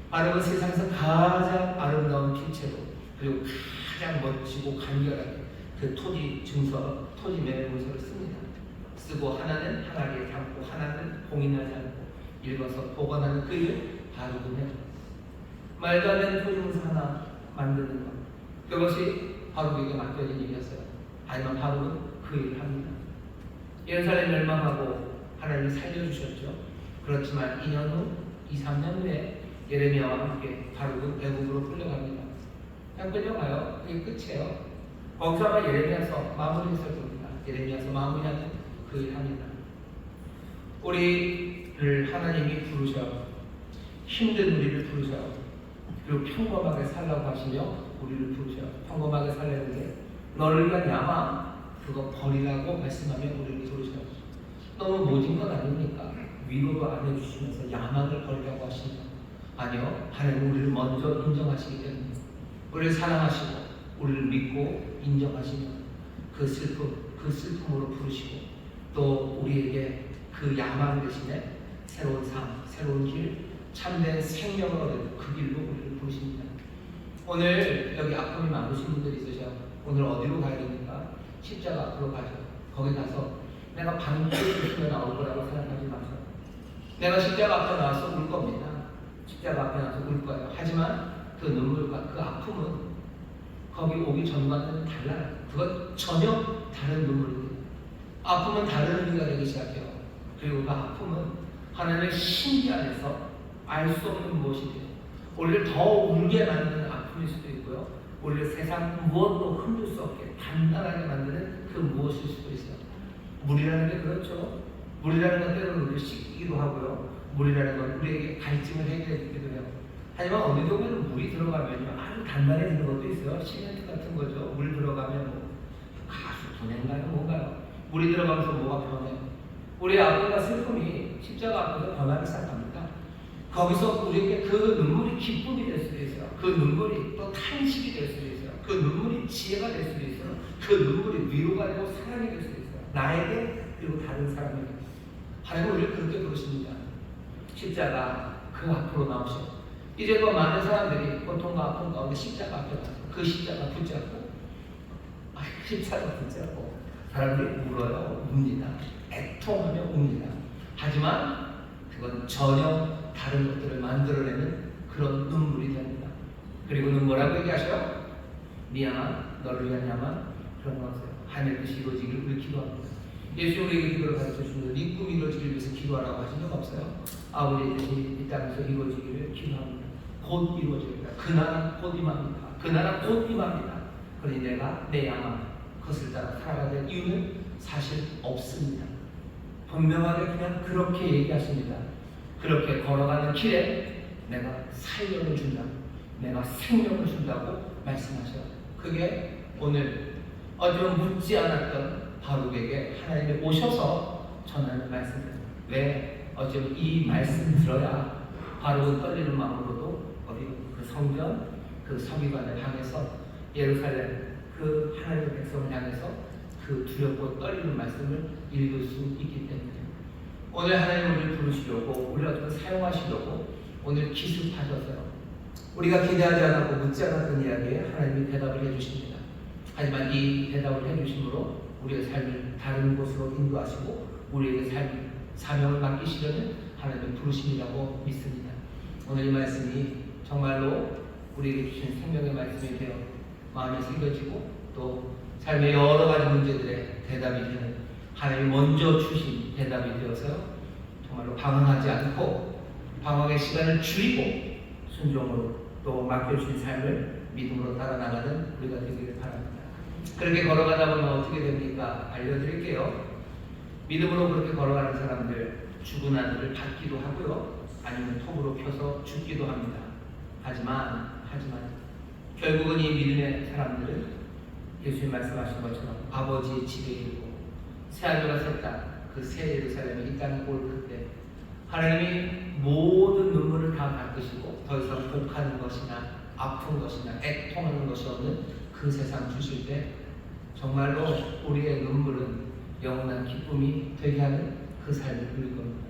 바룩은 세상에서 가장 아름다운 필체로, 그리고 가장 멋지고 간결하게 그 토지 증서, 토지 매매문서를 씁니다. 쓰고 하나는 항아리에 담고 하나는 봉인하지 않고 읽어서 복원하는 그 일을 바룩은 해요. 말도 안 되는 토지 문서 하나 만드는 것, 그것이 바룩에게 맡겨진 일이었어요. 하지만 바룩은 그 일을 합니다. 예루살렘 멸망하고 하나님이 살려주셨죠. 그렇지만 2년 후, 2-3년 후에 예레미야와 함께 바룩은 애국으로 끌려갑니다. 그냥 끌려가요. 그게 끝이에요. 거기서 아마 예레미야서 마무리했을 겁니다. 예레미야서 마무리하는 그 일 합니다. 우리를 하나님이 부르셔, 힘든 우리를 부르셔, 그리고 평범하게 살라고 하시며 우리를 부르셔. 평범하게 살려는 게 너를 위한 야망, 그거 버리라고 말씀하며 우리를 부르셔. 너무 모진 건 아닙니까? 위로도 안 해주시면서 야망을 버리라고 하시며, 아니요, 하나님 우리를 먼저 인정하시기 때문에 우리를 사랑하시고 우리를 믿고 인정하시며 그 슬픔으로 부르시고 또 우리에게 그 야망 대신에 새로운 삶, 새로운 길, 참된 생명을 얻는 그 길로 우리를 부르십니다. 오늘 여기 아픔이 많으신 분들이 있으셔. 오늘 어디로 가야 됩니까? 십자가 앞으로 가죠. 거기 가서 내가 방귀를 쉬며 나올 거라고 생각하지 마세요. 내가 십자가 앞에 나와서 울 겁니다. 십자가 앞에 나와서 울 거예요. 하지만 그 눈물과 그 아픔은 거기 오기 전과는 달라요. 그건 전혀 다른 눈물입니다. 아픔은 다른 의미가 되기 시작해요. 그리고 그 아픔은 하나님의 신비 안에서 알 수 없는 무엇이 돼요. 오히려 더 울게 만드는 아픔일 수도 있고요. 오히려 세상 무엇도 흔들 수 없게 단단하게 만드는 그 무엇일 수도 있어요. 물이라는 게 그렇죠. 물이라는 건 때로는 우리를 씻기도 하고요. 물이라는 건 우리에게 갈증을 해결해주기도 해요. 하지만 어느 경우에는 물이 들어가면요, 아주 단단해지는 것도 있어요. 시멘트 같은 거죠. 물 들어가면 뭐 가수 분해인가요? 뭔가요? 물이 들어가면서 뭐가 변해요? 우리의 아픔과 슬픔이 십자가 앞에서 변하기 시작합니다. 거기서 우리에게 그 눈물이 기쁨이 될 수도 있어요. 그 눈물이 또 탄식이 될 수도 있어요. 그 눈물이 지혜가 될 수도 있어요. 그 눈물이 위로가 되고 사랑이 될 수도 있어요. 나에게 그리고 다른 사람에게. 하나님은 우리를 그렇게 부르십니다. 십자가 그 앞으로 나오시고 이제 또 많은 사람들이 고통과 아픔 가운데 십자가 앞에 가서 그 십자가 붙잡고 십자가 붙잡고 사람들이 울어요. 웁니다. 애통하며 웁니다. 하지만 그건 전혀 다른 것들을 만들어내는 그런 눈물이 됩니다. 그리고는 뭐라고 얘기하셔요? 미안한 너를 위한 야망 그런 거 하세요. 하늘의 뜻이 이루어지기를 우리 기도합니다. 예수 우리에게 기도를 가르쳐 주시면서 네 꿈이 이루어지기를 위해서 기도하라고 하신 적 없어요? 아버지의 뜻이 이 땅에서 이루어지기를 기도합니다. 곧 이루어집니다. 그 나라 곧 임합니다. 그 나라 곧 임합니다. 그러니 내가 내 야망 그것을 따라 살아가야 될 이유는 사실 없습니다. 분명하게 그냥 그렇게 얘기하십니다. 그렇게 걸어가는 길에 내가 살려를 준다, 내가 생명을 준다고 말씀하셔요. 그게 오늘 어쩌면 묻지 않았던 바룩에게 하나님이 오셔서 전하는 말씀입니다. 왜? 어쩌면 이 말씀 들어야 바룩은 떨리는 마음으로도 어디 그 성전 그 서기관을 향해서 예루살렘 그 하나님의 백성을 향해서 그 두렵고 떨리는 말씀을 읽을 수 있기 때문에 오늘 하나님 우리를 부르시려고 우리를 어떻게 사용하시려고 오늘 기습하셔서요. 우리가 기대하지 않았고 묻지 않았던 이야기에 하나님이 대답을 해주십니다. 하지만 이 대답을 해주심으로 우리의 삶을 다른 곳으로 인도하시고 우리에게 사명을 맡기시려는 하나님의 부르심이라고 믿습니다. 오늘 이 말씀이 정말로 우리에게 주신 생명의 말씀이 되어 마음에 새겨지고 또 또 삶의 여러 가지 문제들의 대답이 되는 하나님이 먼저 주신 대답이 되어서 정말로 방황하지 않고 방황의 시간을 줄이고 순종으로 또 맡겨주신 삶을 믿음으로 따라나가는 우리가 되기를 바랍니다. 그렇게 걸어가다 보면 어떻게 됩니까? 알려드릴게요. 믿음으로 그렇게 걸어가는 사람들 죽은 아들을 받기도 하고요, 아니면 톱으로 펴서 죽기도 합니다. 하지만 결국은 이 믿음의 사람들은 예수님 말씀하신 것처럼 아버지의 집에 이르고 새하늘과 새 땅, 그 새 예루살렘이 이 땅에 올 그때 하나님이 모든 눈물을 다 닦으시고 더 이상 복하는 것이나 아픈 것이나 애통하는 것이 없는 그 세상 주실 때 정말로 우리의 눈물은 영원한 기쁨이 되게 하는 그 삶을 누릴 겁니다.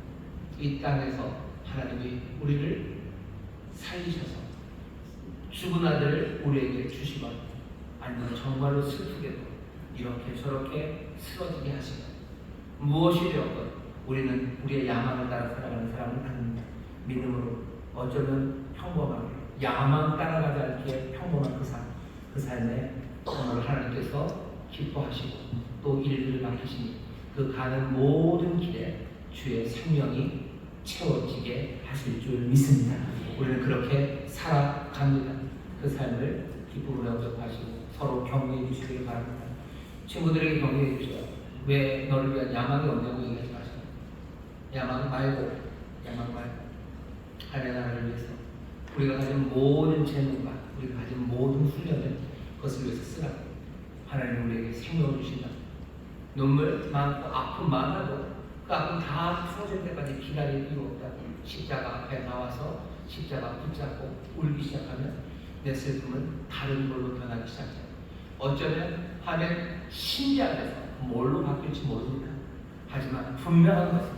이 땅에서 하나님이 우리를 살리셔서 죽은 아들을 우리에게 주시거나 아니면 정말로 슬프게도 이렇게 저렇게 쓰러지게 하시거나 무엇이 되었건 우리는 우리의 야망을 따라 살아가는 사람은 아닙니다. 믿음으로 어쩌면 평범하게 야망 따라가지 않기에 평범한 그 삶에 오늘 하나님께서 기뻐하시고 또 일들을 맡기시니 그 가는 모든 길에 주의 생명이 채워지게 하실 줄 믿습니다. 우리는 그렇게 살아갑니다. 그 삶을 기쁨으로 영접하시고 서로 격려해 주시길 바랍니다. 친구들에게 격려해 주세요. 왜 너를 위한 야망이 없냐고 얘기하지 마세요. 야망 말고 하나님의 나라를 위해서 우리가 가진 모든 재능과 우리가 가진 모든 훈련을 그것을 위해서 쓰라. 하나님 우리에게 생명을 주신다. 눈물 많고 아픔 많아도 그 아픔 다 풀어질 때까지 기다릴 이유 없다. 십자가 앞에 나와서 십자가 붙잡고 울기 시작하면 내 슬픔은 다른 걸로 변하기 시작해요. 어쩌면 하면 신비하면서 뭘로 바뀔지 모릅니다. 하지만 분명한 것은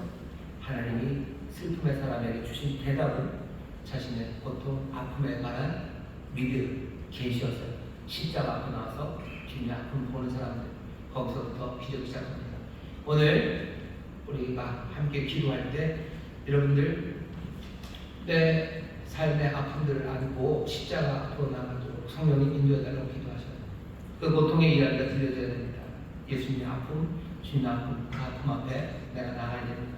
하나님이 슬픔의 사람에게 주신 대답은 자신의 고통, 아픔에 관한 믿음, 계시였어요. 십자가 앞에 나와서 주님의 아픔 보는 사람들, 거기서부터 기적이 시작합니다. 오늘 우리가 함께 기도할 때 여러분들 내 삶의 아픔들을 안고 십자가 앞으로 나가도록 성령님 인도해달라고 기도하셔요. 그 고통의 이야기가 들려져야 됩니다. 예수님의 아픔, 주님의 아픔, 그 아픔 앞에 내가 나가야 됩니다.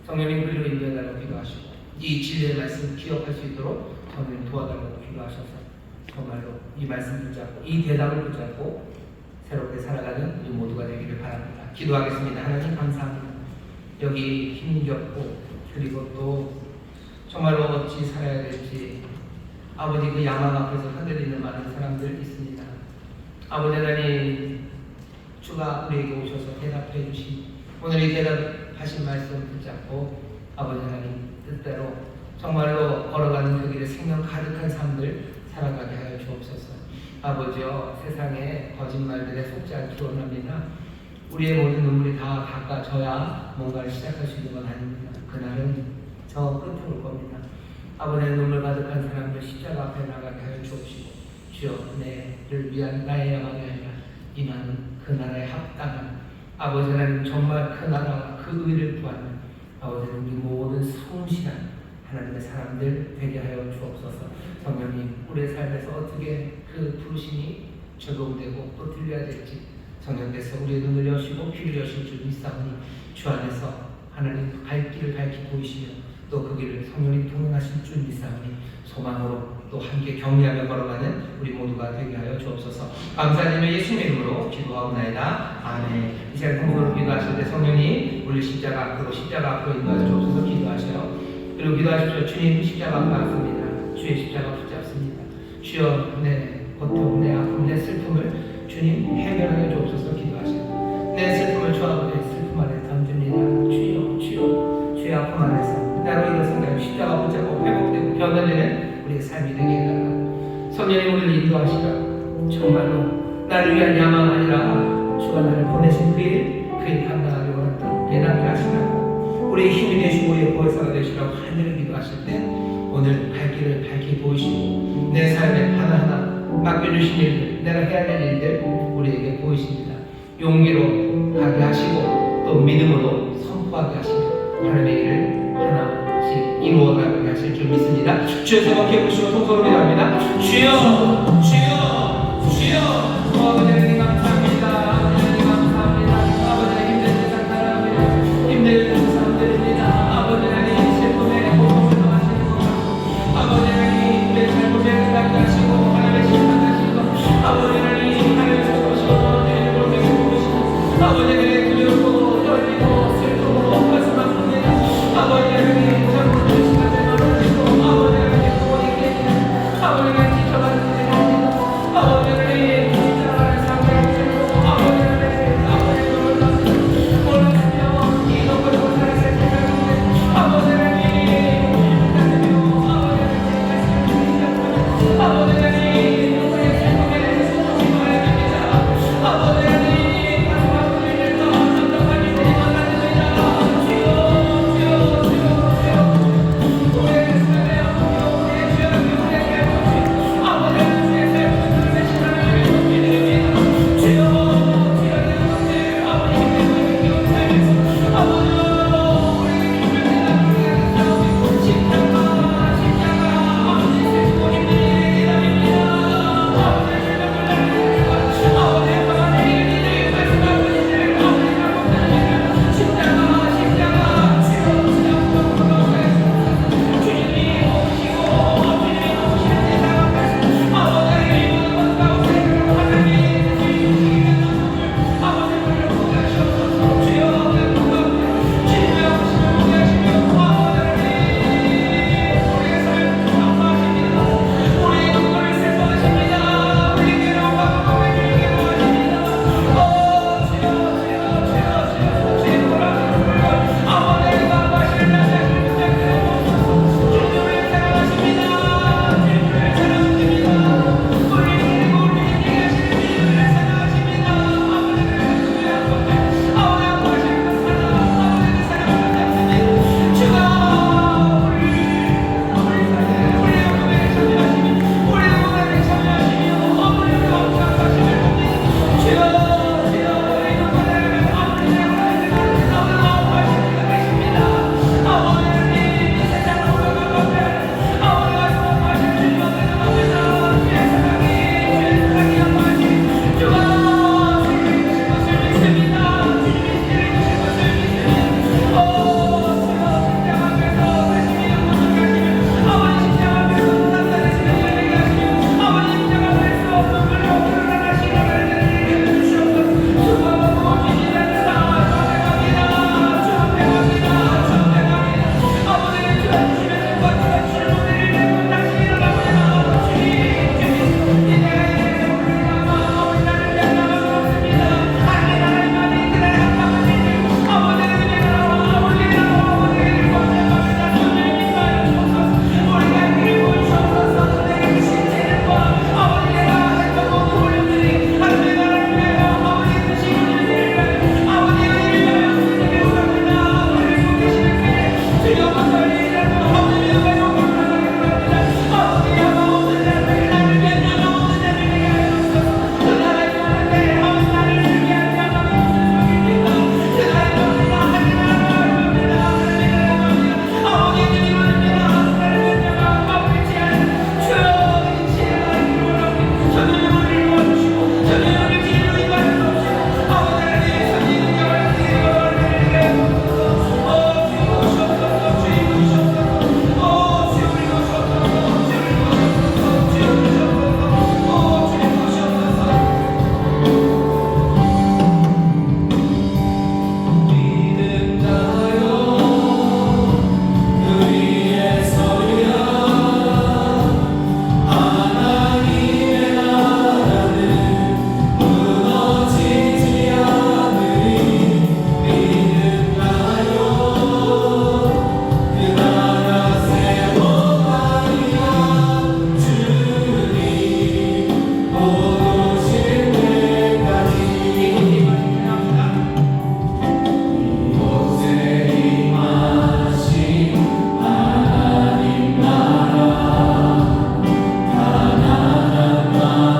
성령님 그리로 인도해달라고 기도하시고 이 진리의 말씀 기억할 수 있도록 성령님 도와달라고 기도하셔서 정말로 이 말씀 붙잡고 이 대답을 붙잡고 새롭게 살아가는 우리 모두가 되기를 바랍니다. 기도하겠습니다. 하나님 감사합니다. 여기 힘겹고 그리고 또 정말로 어찌 살아야 될지 아버지 그 야망 앞에서 흔들리는 많은 사람들 있습니다. 아버지 하나님 주가 우리에게 오셔서 대답해 주신 오늘 이 대답하신 말씀 붙잡고 아버지 하나님 뜻대로 정말로 걸어가는 그 길에 생명 가득한 삶들 살아가게 하여 주옵소서. 아버지여 세상에 거짓말들에 속지 않기 원합니다. 우리의 모든 눈물이 다 닦아져야 뭔가를 시작할 수 있는 건 아닙니다. 그날은 저 끝에 올 겁니다. 아버지의 눈물 가득한 사람들 십자가 앞에 나가게 하여 주옵시고 주여 내를 위한 나의 야망이 아니라 임하는 그 나라에 합당한 아버지 하나님 정말 그 나라와 그 의를 구하는 아버지 우리 모든 성실한 하나님의 사람들 되게 하여 주옵소서. 성령님 우리의 삶에서 어떻게 그 부르심이 적용되고 또 들려야 될지 성령께서 우리의 눈을 여시고 귀를 여실 줄 믿사오니 주 안에서 하나님 갈 길을 밝히 보이시며 또 그 길을 성령님 동행하실 줄 믿사오니 소망으로 또 함께 격려하며 걸어가는 우리 모두가 되게 하여 주옵소서. 감사드리며 예수님의 이름으로 기도하옵나이다. 아멘. 이 시간 통곡으로 기도하실 때 성령님 우리 십자가 앞으로 인도하여 주옵소서. 기도하세요. 그리고 기도하십시오. 주님 십자가 앞에 왔습니다. 주의 십자가 붙잡습니다. 주여 내 고통, 내 아픔, 내 슬픔을 주님 해결하여 주옵소서. 기도하세요. 내 슬픔을 주 아버지의 슬픔 안에 던집니다. 주여 주의 아픔 안에서 나로 일어선다면 십자가 붙잡고 회복되고 변화되는 우리의 삶이 되게 해달라고 성령님 우리를 인도하시라. 정말로 나를 위한 야망 아니라 주가 나를 보내신 그 일 감당하기 원했다 깨닫게 하시라고 우리의 힘이 되시고 우리의 보혜사가 되시라고 하늘을 기도하실 때 오늘 갈 길을 밝히 보이시고 내 삶에 하나하나 맡겨주신 일들 내가 해야 될 일들 우리에게 보이십니다. 용기로 가게 하시고 또 믿음으로 선포하게 하시며 하나님의 일을 하나씩 이루어가게 하실 줄 믿습니다. 주여 세번 기억하시고 통성으로 기도합니다. 주여 주여 주여 아버지